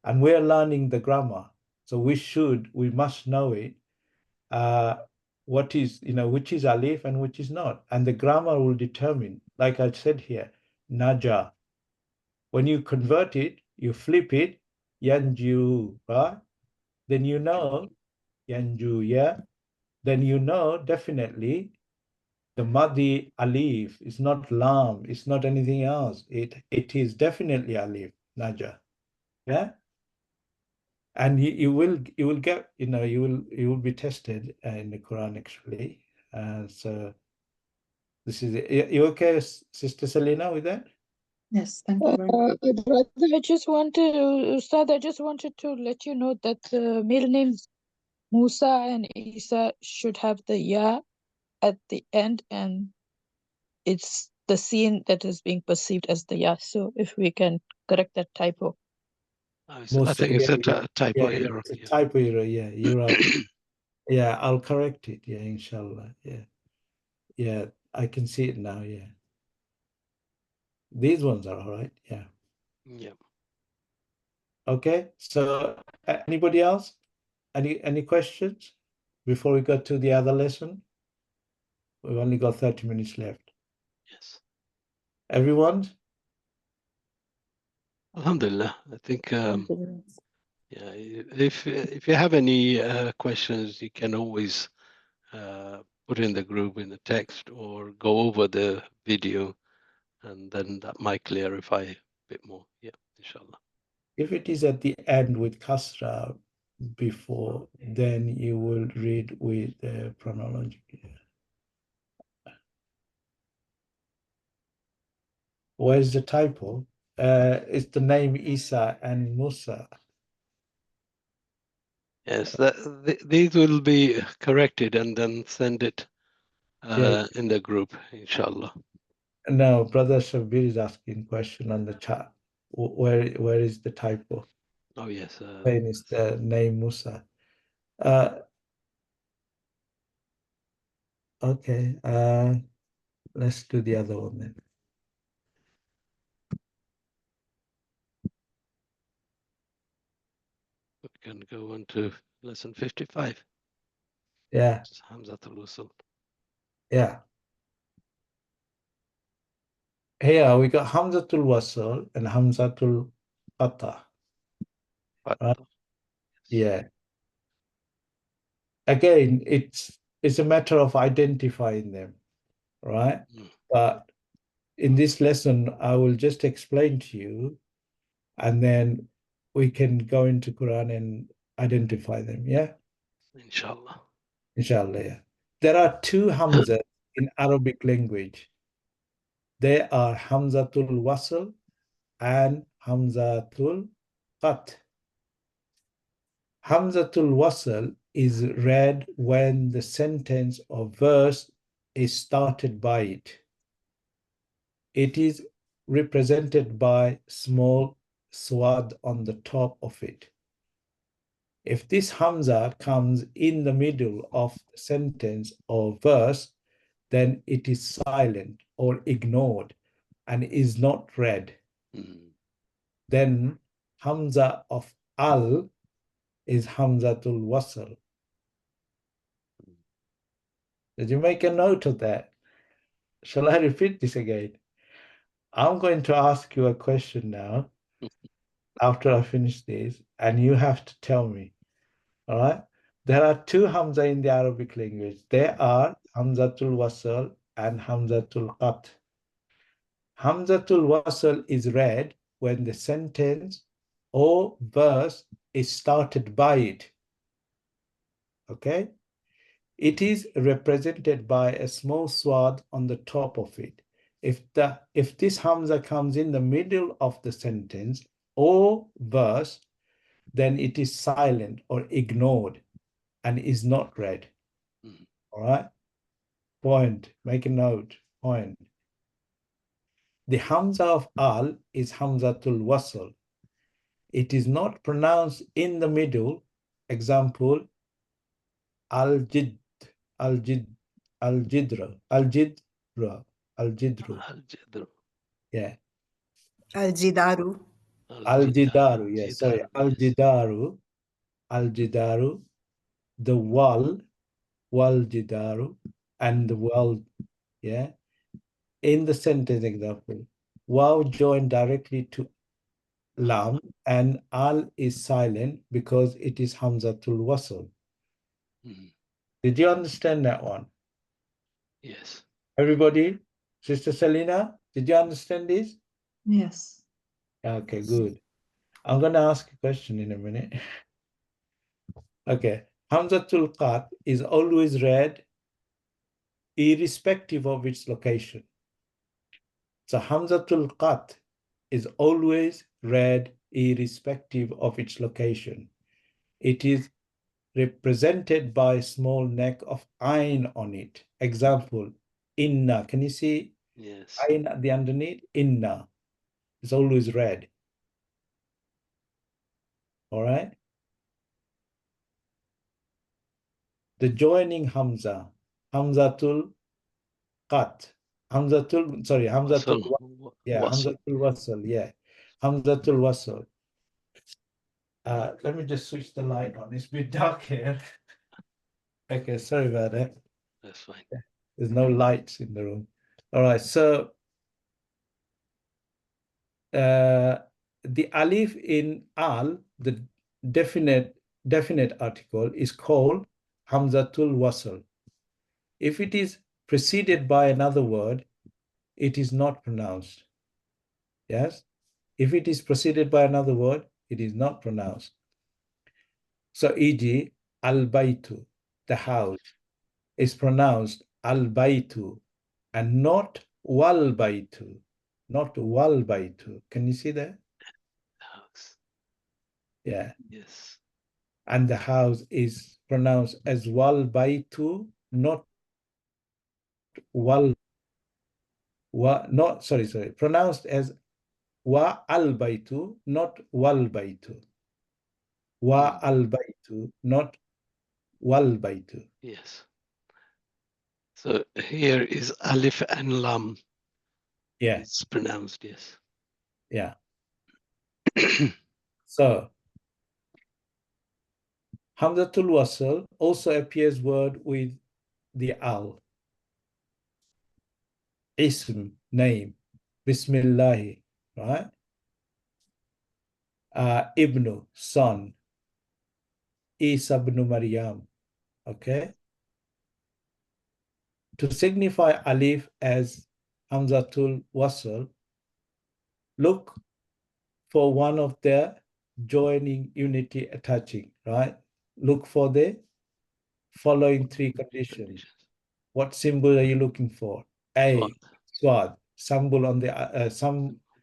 And we're learning the grammar, so we must know it. What is, you know, which is alif and which is not. And the grammar will determine, like I said here, naja. When you convert it, you flip it, yanju, right? Then you know, yanju, yeah? Then you know definitely the Madi alif is not lam, it's not anything else. It is definitely alif, naja. Yeah? And you will get, you know, you will be tested in the Quran actually. So this is it. You okay, Sister Selena, with that? Yes, thank you very much. Brother, Ustad, I just wanted to let you know that the middle names Musa and Isa should have the ya at the end, and it's the scene that is being perceived as the ya. So if we can correct that typo. I think it's a typo error. It's a typo error, yeah, you're right. Yeah, I'll correct it, yeah, inshallah. Yeah, I can see it now, yeah. These ones are all right, yeah. Yeah. Okay, so anybody else? Any questions before we go to the other lesson? We've only got 30 minutes left. Yes. Everyone? Alhamdulillah. I think yeah, if you have any questions, you can always put in the group in the text or go over the video, and then that might clarify a bit more. Yeah, inshallah. If it is at the end with kasra before, then you will read with the chronology. Where's the typo? It's the name Isa and Musa. Yes, these will be corrected and then send it in the group, inshallah. No, Brother Shabir is asking question on the chat. Where is the typo? Oh, yes. Saying it's the name Musa. Okay, let's do the other one then. We can go on to lesson 55. Yeah. It's Hamzatul wasl. Yeah. Here we got Hamzatul wasl and Hamzatul qata. Right? Yeah. Again, it's a matter of identifying them, right? But in this lesson, I will just explain to you, and then we can go into Quran and identify them. Yeah. Inshallah. Inshallah. Yeah. There are two Hamzas in Arabic language. They are Hamzatul wasl and Hamzatul qat. Hamzatul wasl is read when the sentence or verse is started by it. It is represented by small swad on the top of it. If this Hamza comes in the middle of the sentence or verse, then it is silent or ignored and is not read. Then Hamza of al is Hamzatul wasl. Did you make a note of that? Shall I repeat this again? I'm going to ask you a question now after I finish this, and you have to tell me. All right? There are two Hamza in the Arabic language. There are Hamzatul Wasl and Hamzatul Qat. Hamzatul Wasl is read when the sentence or verse is started by it. Okay? It is represented by a small swad on the top of it. If this Hamza comes in the middle of the sentence or verse, then it is silent or ignored and is not read. All right? Point. Make a note. Point. The Hamza of Al is Hamzatul Wasl. It is not pronounced in the middle. Example, Al-Jid, Al-Jid, Al-Jidra, Al-Jidra, Al-Jidru. Al-Jidru. Yeah. Al-Jidaru. Al-Jidaru, yeah, sorry. Jidaru, yes. Al-Jidaru, Al-Jidaru, the wall, Wal-Jidaru, and the wall, yeah. In the sentence example, Waw joined directly to Lam and Al is silent because it is Hamzatul Wasl. Did you understand that one? Yes. Everybody? Sister Selina, did you understand this? Yes. Okay, good. I'm going to ask a question in a minute. Okay. Hamzatul Qat is always read irrespective of its location. So Hamzatul Qat is always read irrespective of its location. It is represented by a small neck of ayn on it. Example, inna. Can you see Yes. ayn at the underneath? Inna. It's always read. All right. The joining Hamza, Hamzatul Qat. Hamzatul, sorry, Hamzatul, yeah, Wasl. Hamzatul Wasl, yeah. Hamzatul Wasl. Let me just switch the light on. It's a bit dark here. Okay, sorry about that. That's fine. There's no lights in the room. All right, so the alif in al, the definite article, is called Hamzatul Wasl. If it is preceded by another word, it is not pronounced. Yes? If it is preceded by another word, it is not pronounced. So, e.g., al-baytu, the house, is pronounced al-baytu and not wal-baytu. Not wal-baytu. Can you see that? House. Yeah. Yes. And the house is pronounced as wal-baytu, not wal. Sorry. Pronounced as wa al-baytu, not wal-baytu. Wa al-baytu, not wal-baytu. Yes. So here is Alif and Lam. Yeah. It's pronounced, yes. Yeah. So, Hamzatul Wasl also appears word with the al. Ism, name. Bismillahi, right? Ibnu, son. Isa ibn Maryam, okay? To signify alif as Hamzatul Wasl, look for one of the joining unity attaching, right? Look for the following three conditions. What symbol are you looking for? A, swad, symbol on the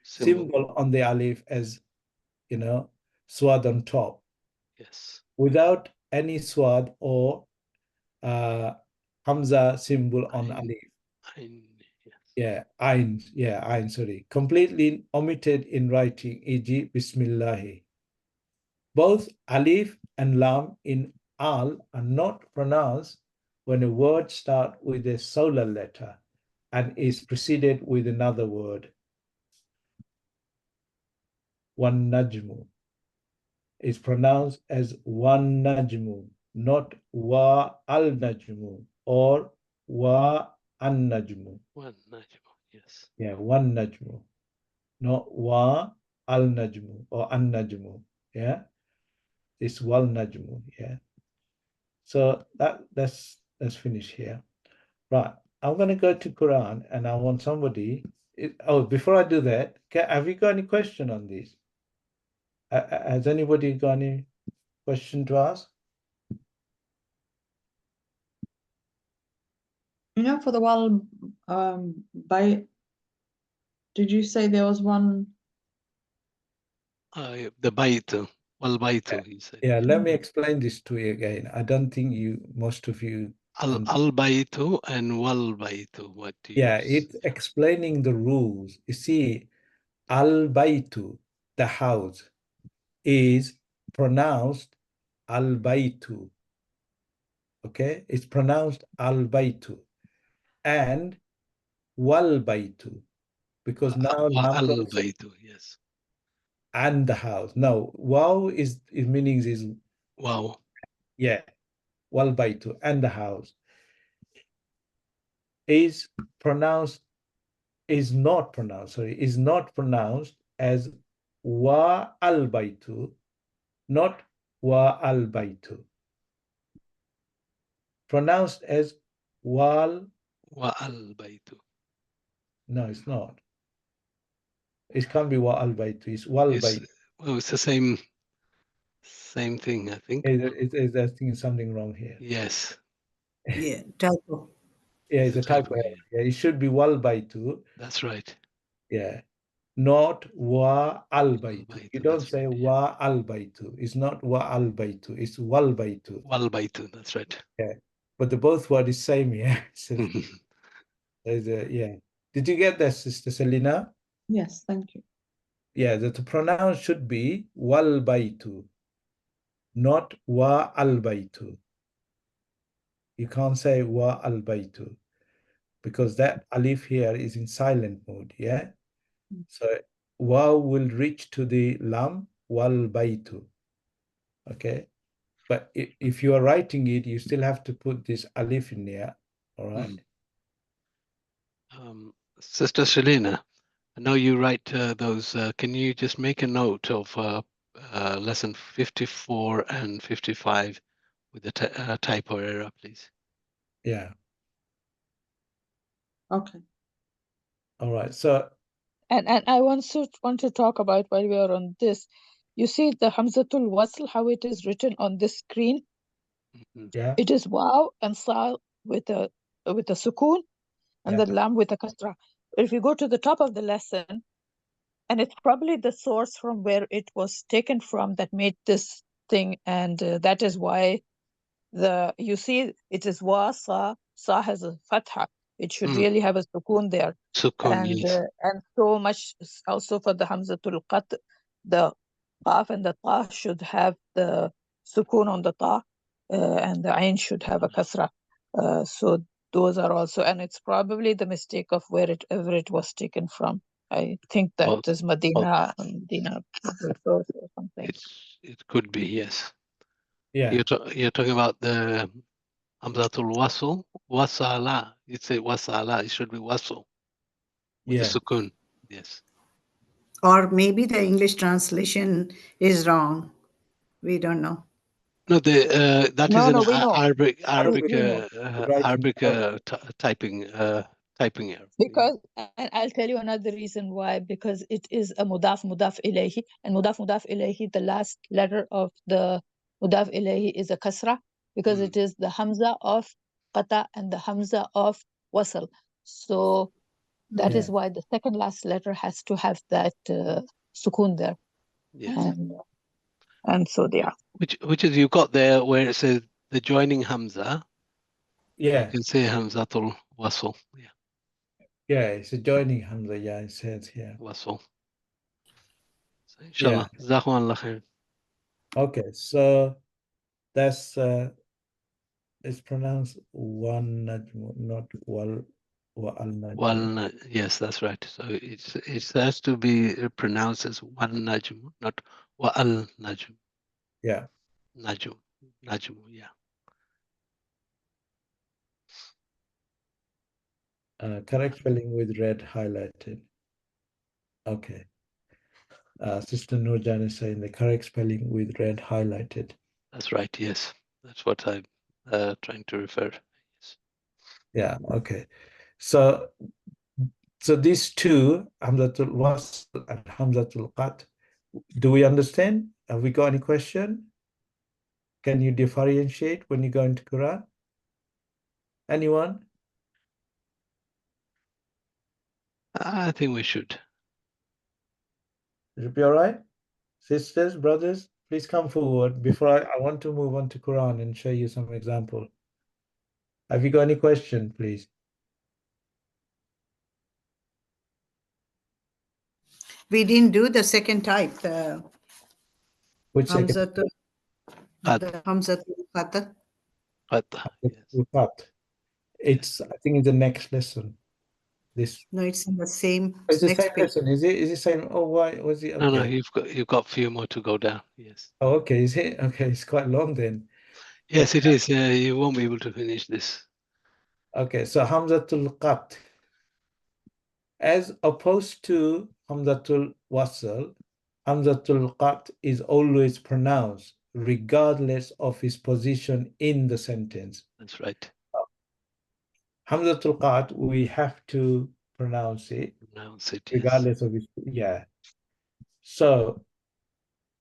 symbol on the alif as, you know, swad on top. Yes. Without any swad or Hamza symbol on alif. Ain, yes. Yeah, ayn, sorry. Completely omitted in writing, e.g. Bismillahi. Both alif and lam in al are not pronounced when a word starts with a solar letter and is preceded with another word. One najmu is pronounced as one najmu, not wa al najmu or wa an najmu. One najmu. Yes. Yeah, one najmu. Not wa al najmu or an najmu. Yeah, it's wal najmu. Yeah. So let's finish here. Right. I'm going to go to Quran, and I want somebody. Before I do that, have you got any question on this? Has anybody got any question to ask? You know, for the wal by, did you say there was one? The baitu, wal baitu, he said. Yeah, let me explain this to you again. I don't think most of you. Al baitu and wal baitu. What do you? Yeah, it's explaining the rules. You see, al baitu, the house, is pronounced al baitu. Okay, it's pronounced al baitu, and wal baitu, because now al baitu, yes. And the house. No, wow is meanings is wow. Yeah, wal baitu, and the house is not pronounced as wa al baitu, not wa al baitu. Pronounced as wal al baitu. No, it's not. It can't be wa al baitu. It's wal baitu. Well, it's the same thing, I think. I think something wrong here. Yes. Yeah, typo. Yeah, it's a typo. Yeah, it should be wal baitu. That's right. Yeah, not wa al baitu. You don't say wa al baitu. It's not wa al baitu. It's wal baitu. Wal baitu. That's right. Yeah, but the both word is same. Yeah. Yeah. Did you get that, Sister Selina? Yes, thank you. Yeah, the pronoun should be wal baitu, not wa al baitu. You can't say wa al baitu because that alif here is in silent mode. Yeah. So waw will reach to the lam, wal baitu. Okay. But if you are writing it, you still have to put this alif in there. All right. Sister Selina, I know you write those. Can you just make a note of lesson 54 and 55 with the typo error, please? Yeah. Okay. All right. So. And I want to talk about, while we are on this, you see the Hamzatul wasl, how it is written on this screen. Yeah. It is waw and sa with a sukoon, and the lam with a kasra. If you go to the top of the lesson, and it's probably the source from where it was taken from that made this thing, and that is why you see it is wa sa has a fatha. It should really have a sukoon there. Sukoon, yes. And so much also for the Hamzatul Qat, the qaf and the ta should have the sukoon on the ta, and the ain should have a kasra. So those are also, and it's probably the mistake of wherever it was taken from. I think that is Medina or something. It could be, yes. Yeah. You're talking about the Hamzatul wasl, wasala. You'd say wasala. It should be wasl with the sukoon. Yes. Or maybe the English translation is wrong. We don't know. No, that is an Arabic typing error. Because, and I'll tell you another reason why, because it is a mudaf ilayhi, and mudaf ilayhi, the last letter of the mudaf ilayhi is a kasra, because it is the hamza of qata and the hamza of wasl. So that is why the second last letter has to have that sukoon there. Yes. And so they are. Which is you got there where it says the joining hamza. Yeah. You can say hamzatul wasl. Yeah. Yeah, it's a joining hamza. Yeah, it says here. Wasl. So inshallah. Jazakumullah khair. Okay, so that's it's pronounced one najm, not wal al najm. Wal, yes, that's right. So it has to be pronounced as wal najm, not wa al najm. Yeah. Najm, yeah. Correct spelling with red highlighted. Okay. Sister Nurjan is saying the correct spelling with red highlighted. That's right. Yes, that's what I'm trying to refer. Yes. Yeah. Okay. So these two, Hamzatul Wasl and Hamzatul Qat, do we understand? Have we got any question? Can you differentiate when you go into Quran? Anyone? I think we should. Should it be all right? Sisters, brothers, please come forward before I want to move on to Quran and show you some example. Have you got any question, please? We didn't do the second type, the Which second? Hamzatul, Qat. the Hamzatul Qat. Qat. Yes. Qat. It's, I think, it's the next lesson. This. No, it's in the same It's the next same page. lesson. Is it same? Oh, why was it? No, Okay. you've got a few more to go down. Yes. Oh, okay. Is it? Okay, it's quite long then. Yes, it is. You won't be able to finish this. Okay, so Hamzatul Qat, as opposed to Hamzatul Wasl, Hamzatul Qat is always pronounced regardless of its position in the sentence. That's right. Hamzatul Qat, we have to pronounce it. Pronounce it. Regardless of its, yeah. So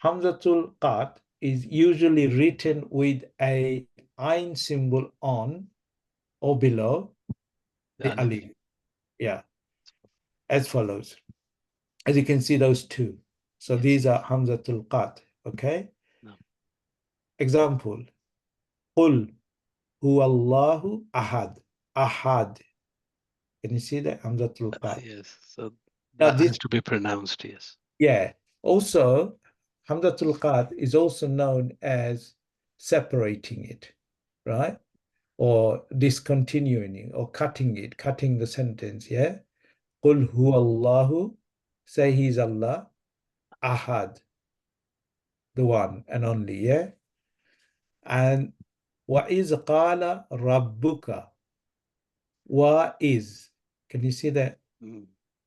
Hamzatul Qat is usually written with a ayn symbol on or below the alif. Yeah, as follows. As you can see, those two. So these are Hamzatul Qat. Okay. No. Example: Qul huwallahu ahad. Ahad. Can you see that? Hamzatul Qat. Yes. So Now that this has to be pronounced. Yes. Yeah. Also, Hamzatul Qat is also known as separating it, right? Or discontinuing it, or cutting it, cutting the sentence, yeah? Qul huwallahu, say he's Allah, ahad, the one and only, yeah? And wa iz qala rabbuka, wa is, can you see that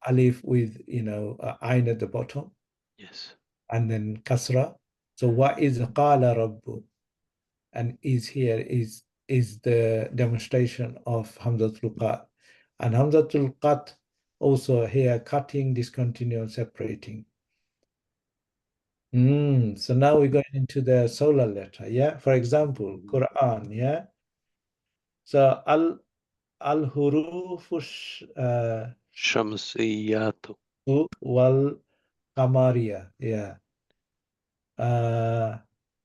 alif with, ayn at the bottom? Yes. And then kasra. So wa iz qala rabbu, and is here is the demonstration of Hamzatul Qat. And Hamzatul Qat also here cutting, discontinuing, separating. So now we're going into the solar letter, yeah? For example, Quran, yeah? So al-hurufu Shamsiyatu wal qamariya, yeah.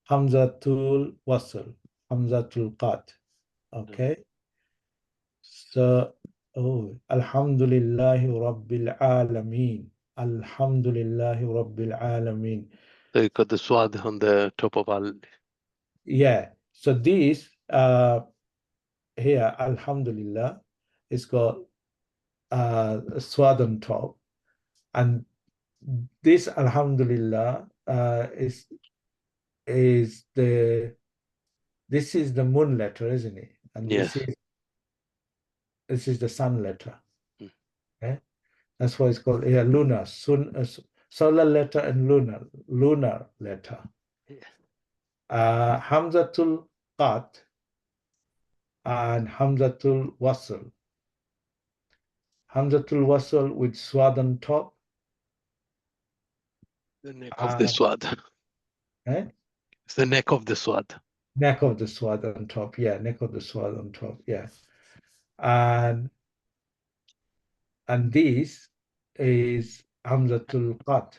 Hamzatul wasl, Hamzatul Qat, okay? So, Alhamdulillahi Rabbil Alameen. Alhamdulillahi Rabbil Alameen. So you got the swad on the top of al. Yeah. So this here, Alhamdulillah, it's got a swad on top, and this Alhamdulillah is the moon letter, isn't it? And Yes. this is the sun letter. Okay? That's why it's called lunar, solar letter and lunar letter. Hamzatul Qat and Hamzatul Wasl. Hamzatul Wasl with swad on top. The neck of the swad. Eh? It's the neck of the swad. Neck of the swad on top, yeah. Neck of the swad on top, yeah. And this is Hamzatul Qat,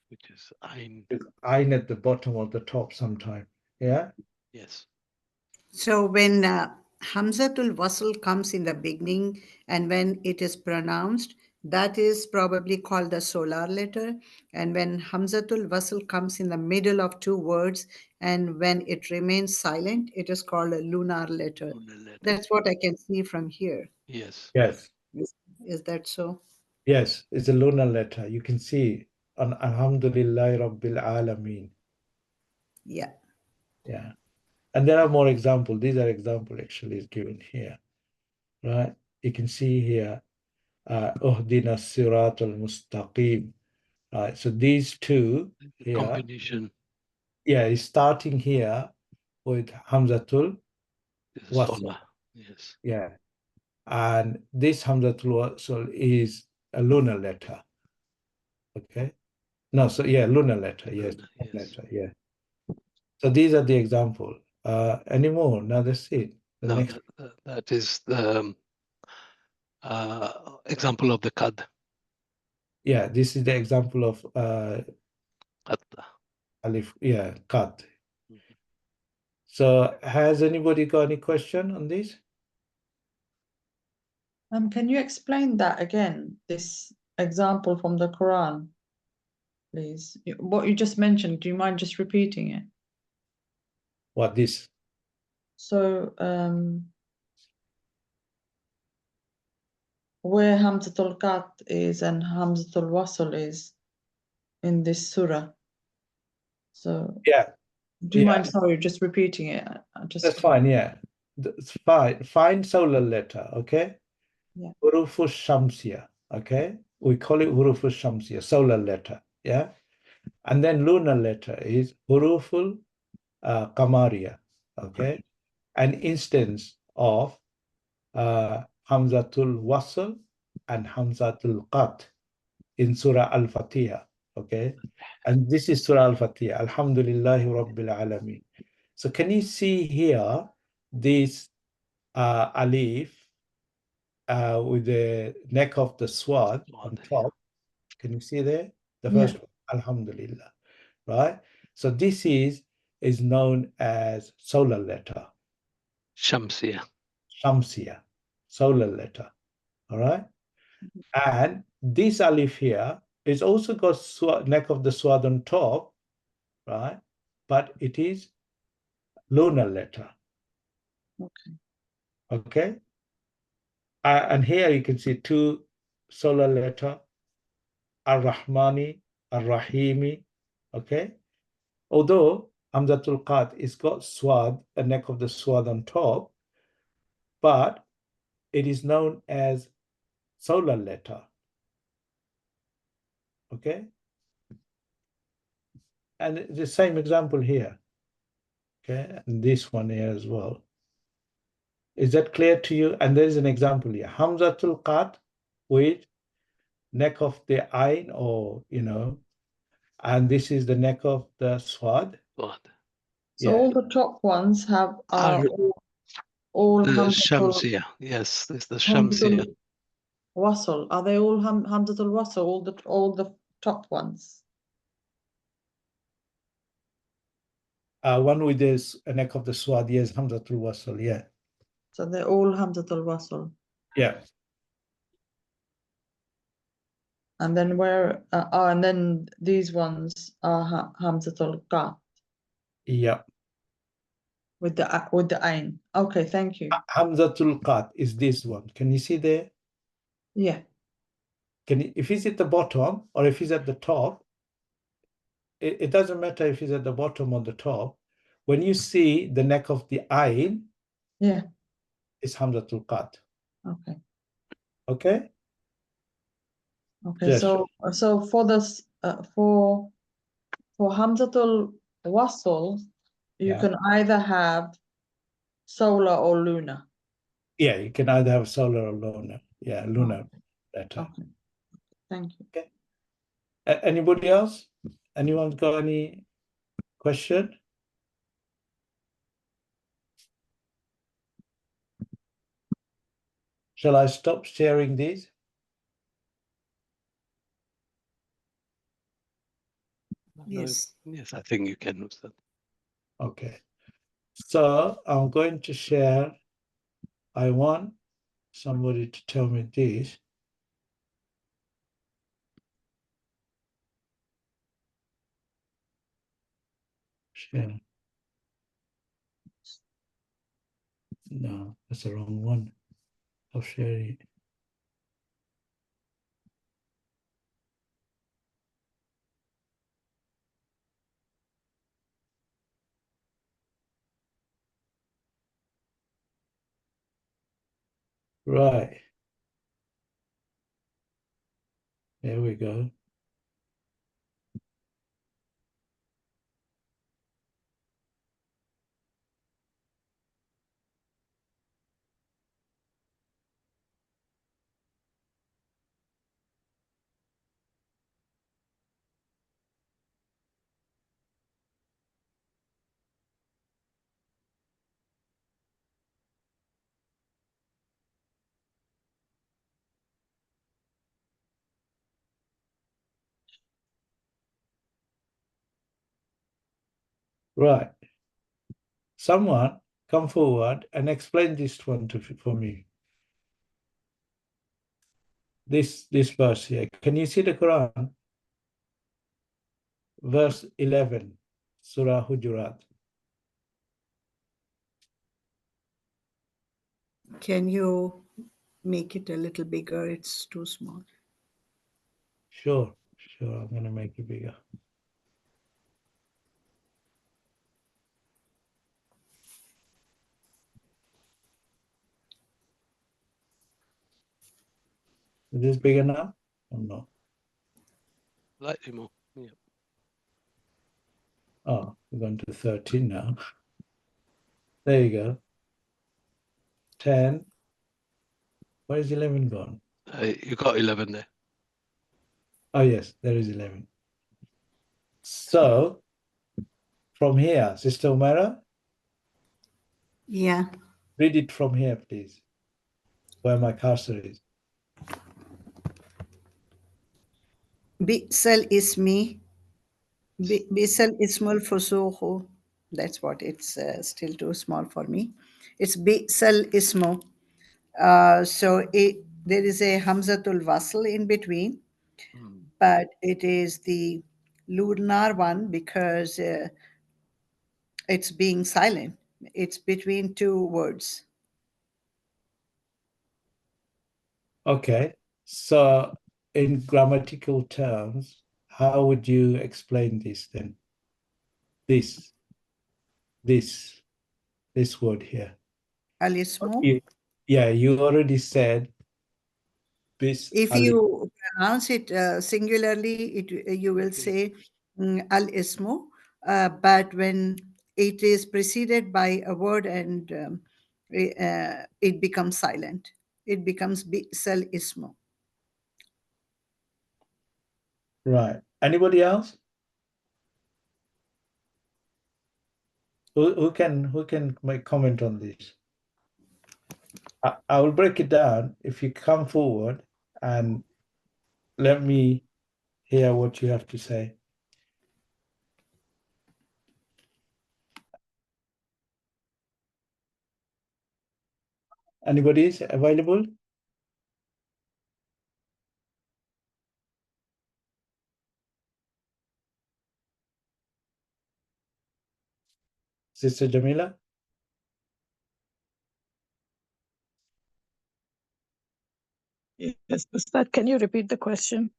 which is ayn. Ayn at the bottom or the top sometime, yeah. Yes. So when Hamzatul Wasl comes in the beginning and when it is pronounced, that is probably called the solar letter. And when Hamzatul Wasl comes in the middle of two words and when it remains silent, it is called a lunar letter. That's what I can see from here. Yes. Yes. Is that so? Yes, it's a lunar letter. You can see on Alhamdulillahi Rabbil Alameen. Yeah. Yeah. And there are more examples. These are examples actually is given here, right? you can see here, Uhdina Sirat al-Mustaqim. Right, so these two here, Combination. yeah, is starting here with Hamzatul Wasl. Sola. Yes. Yeah, and this Hamzatul Wasl is a lunar letter. Okay, no, so yeah, lunar letter. Yes, Lunar, yes. letter. Yeah. So these are the example. Any more? Now that's it. The No, next. that is the example of the qad. Yeah, this is the example of Qad. alif. Yeah, qad. So has anybody got any question on this? Can you explain that again? This example from the Quran, please. What you just mentioned. Do you mind just repeating it? What this? So, where Hamzatul Qat is and Hamzatul Wasl is in this surah. So, Yeah, do you yeah. mind, sorry, just repeating it? That's fine. Yeah, it's fine. Find solar letter. Okay. Yeah. Hurufu Shamsia. Okay, we call it Hurufu Shamsia, solar letter. Yeah, and then lunar letter is Huruful Qamariya. Okay, an instance of Hamzatul Wasl and Hamzatul Qat in Surah Al-Fatiha. Okay, and this is Surah Al-Fatiha. Alhamdulillahi Rabbil Alameen. So can you see here this alif with the neck of the swad on top? Can you see there? The first one, Alhamdulillah, right? So this is known as solar letter. Shamsiya. Shamsiya, solar letter, all right? And this alif here is also got neck of the swad on top, right? But it is lunar letter. Okay. Okay. And here you can see two solar letter, Ar-Rahmani, Ar-Rahimi. Okay. Although Hamzatul Qat is got swad, a neck of the swad on top, but it is known as solar letter. Okay. And the same example here. Okay, and this one here as well. Is that clear to you? And there is an example here. Hamzatul Qat with neck of the ayn, or and this is the neck of the swad. So all the top ones are all the Hamzatul Shamsiya. Yes, this is the Shamsiya. Wasl. Are they all Hamzatul Wasl? All the top ones? One with this a neck of the swad, yes, Hamzatul Wasl, yeah. So they're all Hamzatul Wasl. Yeah. And then and then these ones are Hamzatul Qat. Yeah. With the ayn. Okay, thank you. Hamzatul Qat is this one. Can you see there? Yeah. If he's at the bottom or if he's at the top, it doesn't matter if he's at the bottom or the top. When you see the neck of the ayn, yeah, it's Hamzatul Qat. Okay. Okay. Okay. Yes. So for this for Hamzatul Wasl, you can either have solar or lunar. Yeah, you can either have solar or lunar. Yeah, lunar letter. Okay. Thank you. Okay. Anybody else? Anyone got any question? Shall I stop sharing these? Yes. Yes, I think you can use that. Okay. So I'm going to share. I want somebody to tell me this. Share. No, that's the wrong one. I'll share it. Right. There we go. Right. Someone come forward and explain this one for me. This verse here. Can you see the Quran? Verse 11, Surah Hujurat. Can you make it a little bigger? It's too small. Sure, I'm going to make it bigger. Is this big enough or no? Slightly more. Yeah. Oh, we're going to 13 now. There you go. 10. Where is 11 gone? You got 11 there. Oh, yes, there is 11. So, from here, Sister Umaira, Yeah. read it from here, please, where my cursor is. Bisal ismi. Bisal ismul fusuhu. That's what it's still too small for me. It's bisal ismu. So there is a Hamzatul wasl in between, but it is the lunar one because it's being silent. It's between two words. Okay, so in grammatical terms, how would you explain this then? This word here. Al-ismu. Yeah, you already said this. If you pronounce it singularly, you will say al-ismu, but when it is preceded by a word and it becomes silent, it becomes bisal ismu. Right. Anybody else? Who can make comment on this? I will break it down if you come forward and let me hear what you have to say. Anybody is available? Sister Jamila? Yes, Ustad, can you repeat the question?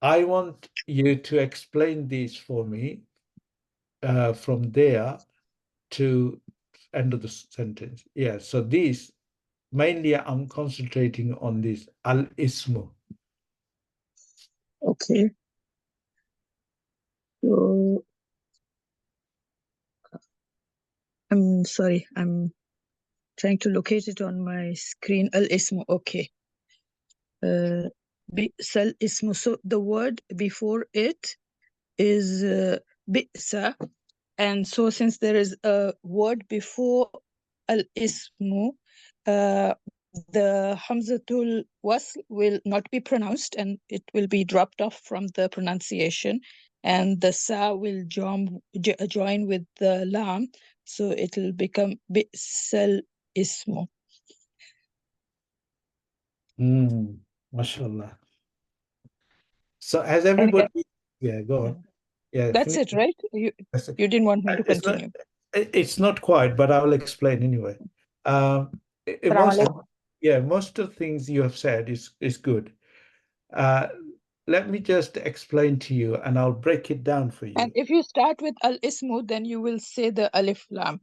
I want you to explain this for me from there to end of the sentence. Yeah, so this, mainly I'm concentrating on this, al-ismu. Okay. So, I'm sorry, I'm trying to locate it on my screen. Al-ismu, okay. Bi'sal ismu. So the word before it is bi'sa. And so since there is a word before al-ismu, the Hamzatul wasl will not be pronounced and it will be dropped off from the pronunciation, and the sa will join with the lam, so it will become bi'sal ismu. MashaAllah. So has everybody, yeah, go on. Yeah, That's it, right? You didn't want me to continue. It's not quite, but I will explain anyway. Most of the things you have said is good. Let me just explain to you, and I'll break it down for you. And if you start with al-ismu, then you will say the alif lam.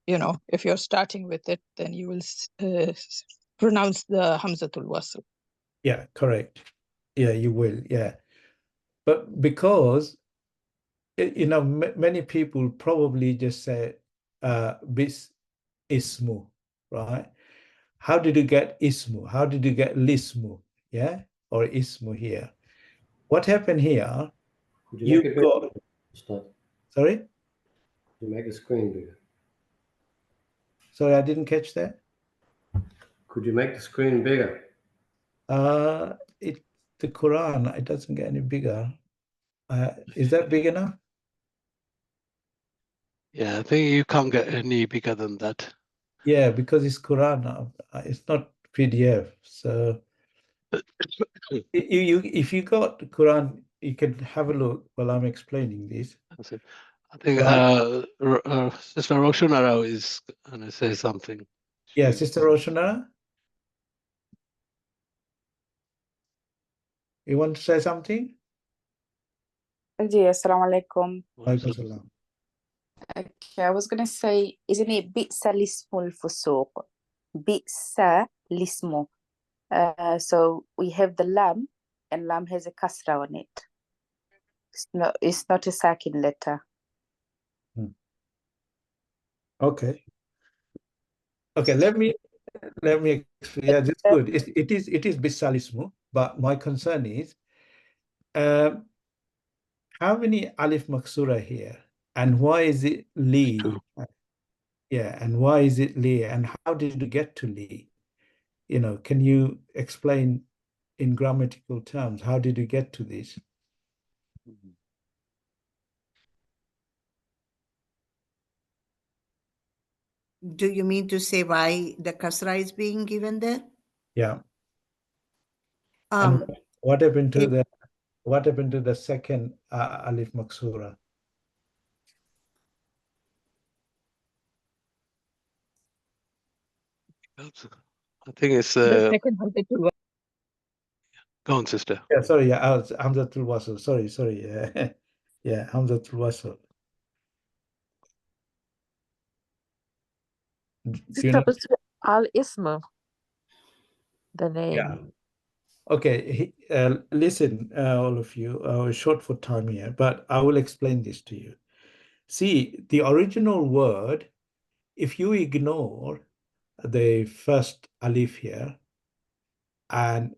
If you're starting with it, then you will pronounce the Hamzatul wasl. Yeah, correct. Yeah, you will. Yeah. But because, you know, many people probably just say bis ismu, right? How did you get ismu? How did you get lismu? Yeah, or ismu here? What happened here? Could you You make it got, bigger? Start. sorry? Could you make the screen bigger? Sorry, I didn't catch that. Could you make the screen bigger? The Quran, it doesn't get any bigger. Is that big enough? Yeah, I think you can't get any bigger than that. Yeah, because it's Quran. It's not PDF. So if you got the Quran, you can have a look while I'm explaining this. That's it. I think Right. Sister Roshanara is going to say something. Yeah, Sister Roshana, you want to say something? Assalamu alaikum. Walaikum salam. Okay, I was going to say, isn't it bi'sa lismul fusuq? Bi'sa lismu. So we have the lam, and lam has a kasra on it. It's not a sakin letter. Okay. Okay, let me yeah, that's good. It is bisalismu, but my concern is how many alif maksura here, and why is it li? Yeah, and why is it li, and how did you get to li? You know, can you explain in grammatical terms, how did you get to this? Do you mean to say why the kasra is being given there? Yeah. And what happened to the second alif maksura? I think it's The second Hamzatul. Go on, sister. Yeah, sorry, yeah, Hamzatul wasl. Sorry, yeah, yeah, Hamzatul wasl. Al-Ism, the name. Yeah. Okay, listen, all of you, we're short for time here, but I will explain this to you. See, the original word, if you ignore the first alif here and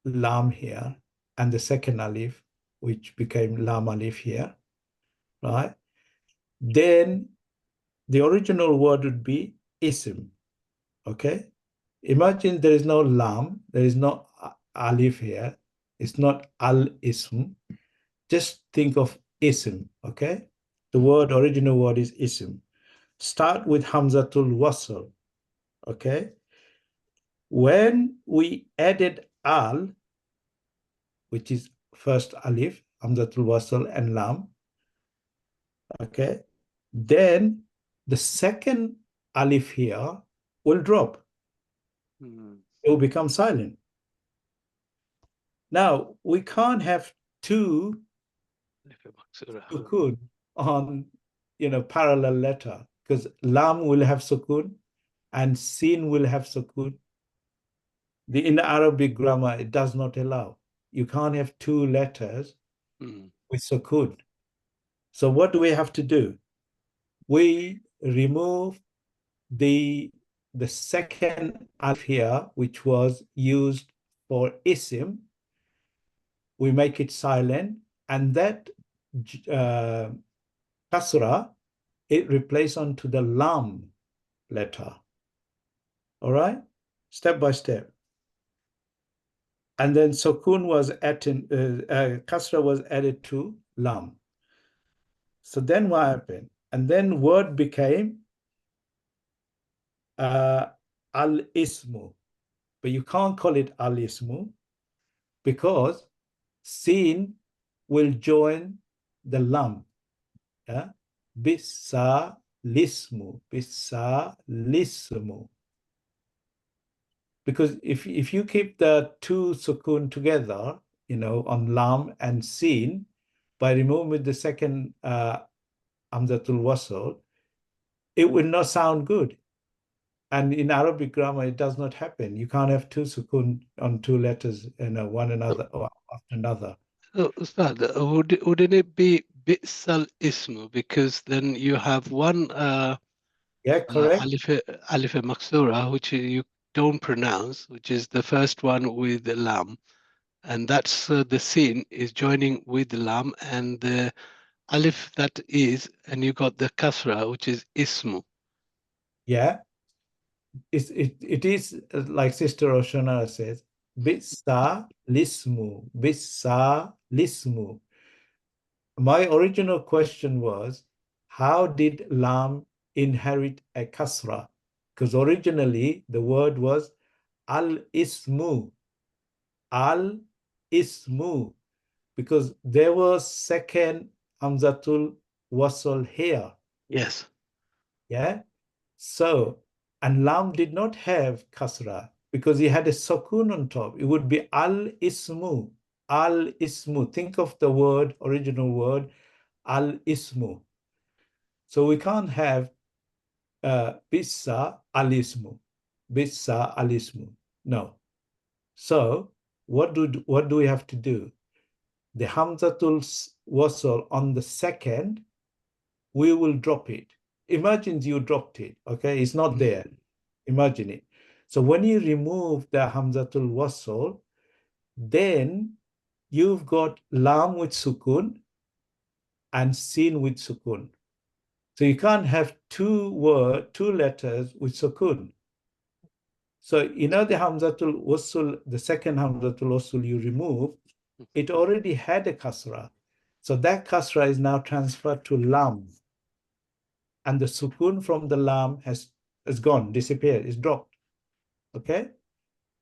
lam here and the second alif, which became lam alif here, right? Then the original word would be ism, okay? Imagine there is no lam, there is no alif here. It's not al-ism. Just think of ism, okay? The original word is ism. Start with Hamzatul wasl, okay? When we added al, which is first alif, Hamzatul wasl and lam, okay? Then the second alif here will drop. It will become silent. Now, we can't have two sukun on, parallel letter, because lam will have sukun and sin will have sukun. In Arabic grammar, it does not allow. You can't have two letters with sukun. So what do we have to do? We remove the second alif here, which was used for isim. We make it silent, and that kasra, it replaces onto the lam letter. All right, step by step. And then sukun was added, kasra was added to lam. So then what happened? And then word became al-ismu. But you can't call it al-ismu because sin will join the lam. Yeah? Bisa lismu. Bisa lismu. Because if you keep the two sukun together, on lam and sin, by removing the second hamzatul wasl, it will not sound good. And in Arabic grammar, it does not happen. You can't have two sukun on two letters and one another or after another. So, Ustad, wouldn't it be Bi'sal Ismu? Because then you have one Yeah, correct. Alif Maksura, which you don't pronounce, which is the first one with the lam. And that's the sin is joining with the lam, and the alif that is, and you got the kasra, which is ismu. Yeah. It is like Sister Oshana says, Bisa lismu, Bisa lismu. My original question was, how did lam inherit a kasra? Because originally the word was al-ismu, al-ismu, because there was second Hamzatul wasl here. Yes. Yeah. So, and lam did not have kasra because he had a sukun on top. It would be al-ismu, al-ismu. Think of the word, original word, al-ismu. So we can't have bisa al-ismu, bisa al-ismu. No. So what do we have to do? The Hamzatul wasl on the second, we will drop it. Imagine you dropped it, okay? It's not there. Imagine it. So when you remove the Hamzatul wasl, then you've got lam with sukun and sin with sukun. So you can't have two letters with sukun. So you know the Hamzatul wasl, the second Hamzatul wasl you remove, it already had a kasra. So that kasra is now transferred to lam. And the sukun from the lam has gone, disappeared, is dropped. Okay?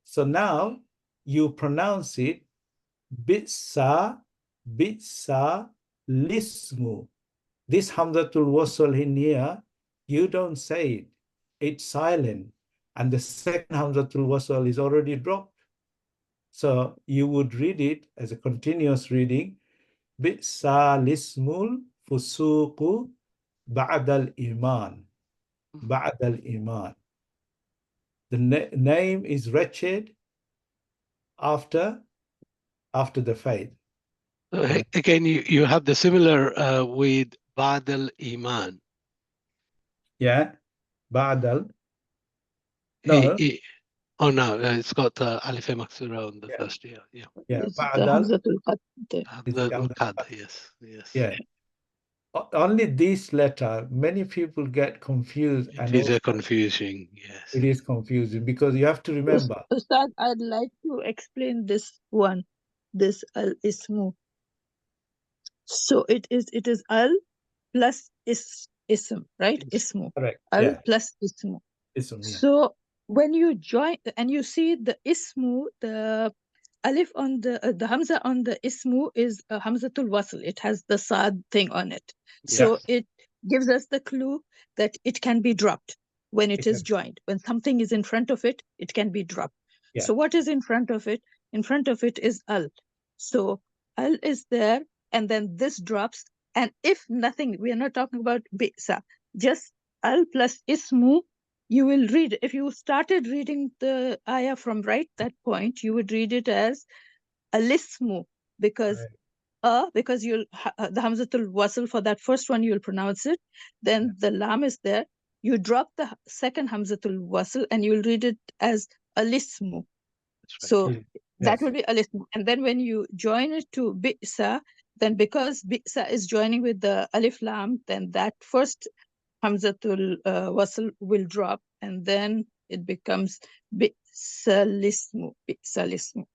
So now you pronounce it Bisa lismu. This Hamzatul wasl in here, you don't say it. It's silent. And the second Hamzatul wasl is already dropped. So you would read it as a continuous reading. Bisa lismul fusuqu ba'dal iman. Ba'dal iman. The name is wretched after the faith. Again, you have the similar with Badal Iman. Yeah, Ba'dal. No. Oh no, it's got Alif Maksura on the first year. Yeah. Yeah, It's the Ba'dal. Hamzatul Qad. Hamzatul Qad, yes. Yeah. Only this letter, many people get confused. It is a confusing, yes. It is confusing because you have to remember. Ustad, I'd like to explain this one, this al-ismu. So it is al plus ism, right? Ismu. Correct. Al Yeah. plus ismu. Ism, yeah. So when you join and you see the ismu, the alif on the hamza on the ismu is hamzatul wasl. It has the sad thing on it. So it gives us the clue that it can be dropped when it is joined. When something is in front of it, it can be dropped. Yeah. So what is in front of it? In front of it is al. So al is there, and then this drops. And if nothing, we are not talking about bisa, just al plus ismu, you will read, if you started reading the ayah from that point, you would read it as alismu, because you'll the hamzatul wasl for that first one, you'll pronounce it. Then the lam is there. You drop the second hamzatul wasl and you'll read it as alismu. Right. So that will be alismu. And then when you join it to bi'sa, then because bi'sa is joining with the alif lam, then that first Hamzatul wasl will drop, and then it becomes bi'salismu. Bi'salismu.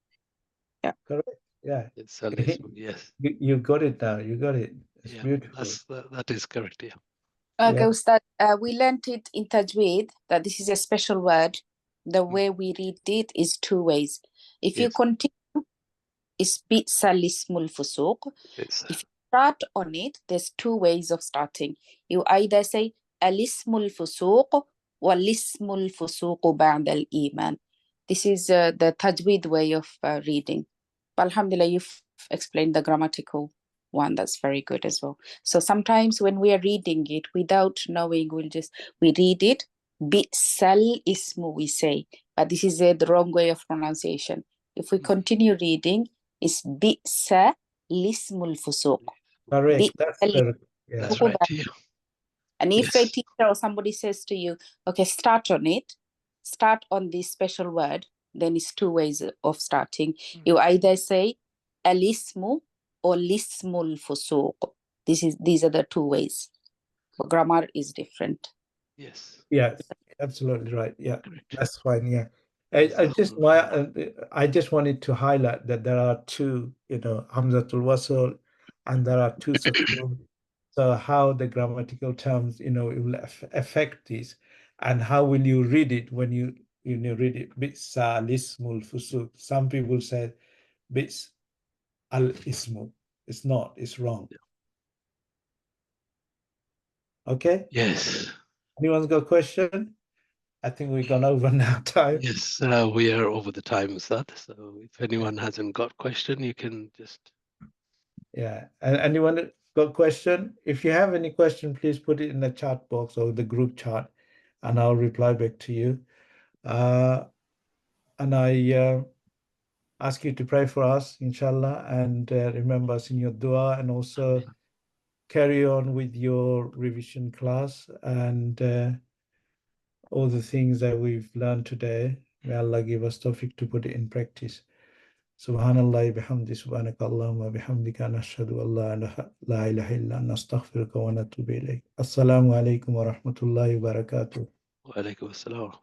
Yeah. Correct. Yeah. Bi'salismu, yes. You got it now. You got it. It's beautiful. That is correct, yeah. Okay, Ustad, we learned it in Tajweed, that this is a special word. The way we read it is two ways. If you continue, it's bi'salismul fusuq. If you start on it, there's two ways of starting. You either say alismul fusuq wa lismul fusuq ba'da al-iman. This is the Tajweed way of reading. But alhamdulillah, you've explained the grammatical one. That's very good as well. So sometimes when we are reading it without knowing, we read it Bi'sal ismu, we say, but this is the wrong way of pronunciation. If we continue reading, it's bi'sa lismul fusuq. Correct. That's correct. Yeah. That's right. Yeah. And if a Yes. teacher or somebody says to you, okay, start on it, start on this special word, then it's two ways of starting. You either say alismu or lismul fusuq. These are the two ways. But grammar is different. Yes. Yes, absolutely right. Yeah, Correct. that's fine. Yeah. I just wanted to highlight that there are two, Hamzatul Wasl, and there are two Sukun. So how the grammatical terms, it will affect this, and how will you read it when you read it? Bi'sa lismul fusuq. Some people say bis al ismu. It's not. It's wrong. Okay. Yes. Anyone's got a question? I think we've gone over now time. Yes, we are over the time, Ustad. So if anyone hasn't got question, you can just. Yeah. And anyone got question? If you have any question, please put it in the chat box or the group chat, and I'll reply back to you. And I ask you to pray for us, inshallah, and remember us in your dua, and also carry on with your revision class and all the things that we've learned today. May Allah give us tawfiq to put it in practice. Subhanallah bihamdi subhanaka Allahumma bihamdika nashhadu an la ilaha illa anta nastaghfiruka wa natubu ilayk. Assalamu alaikum wa rahmatullahi wa barakatuh. Wa alaikum assalam.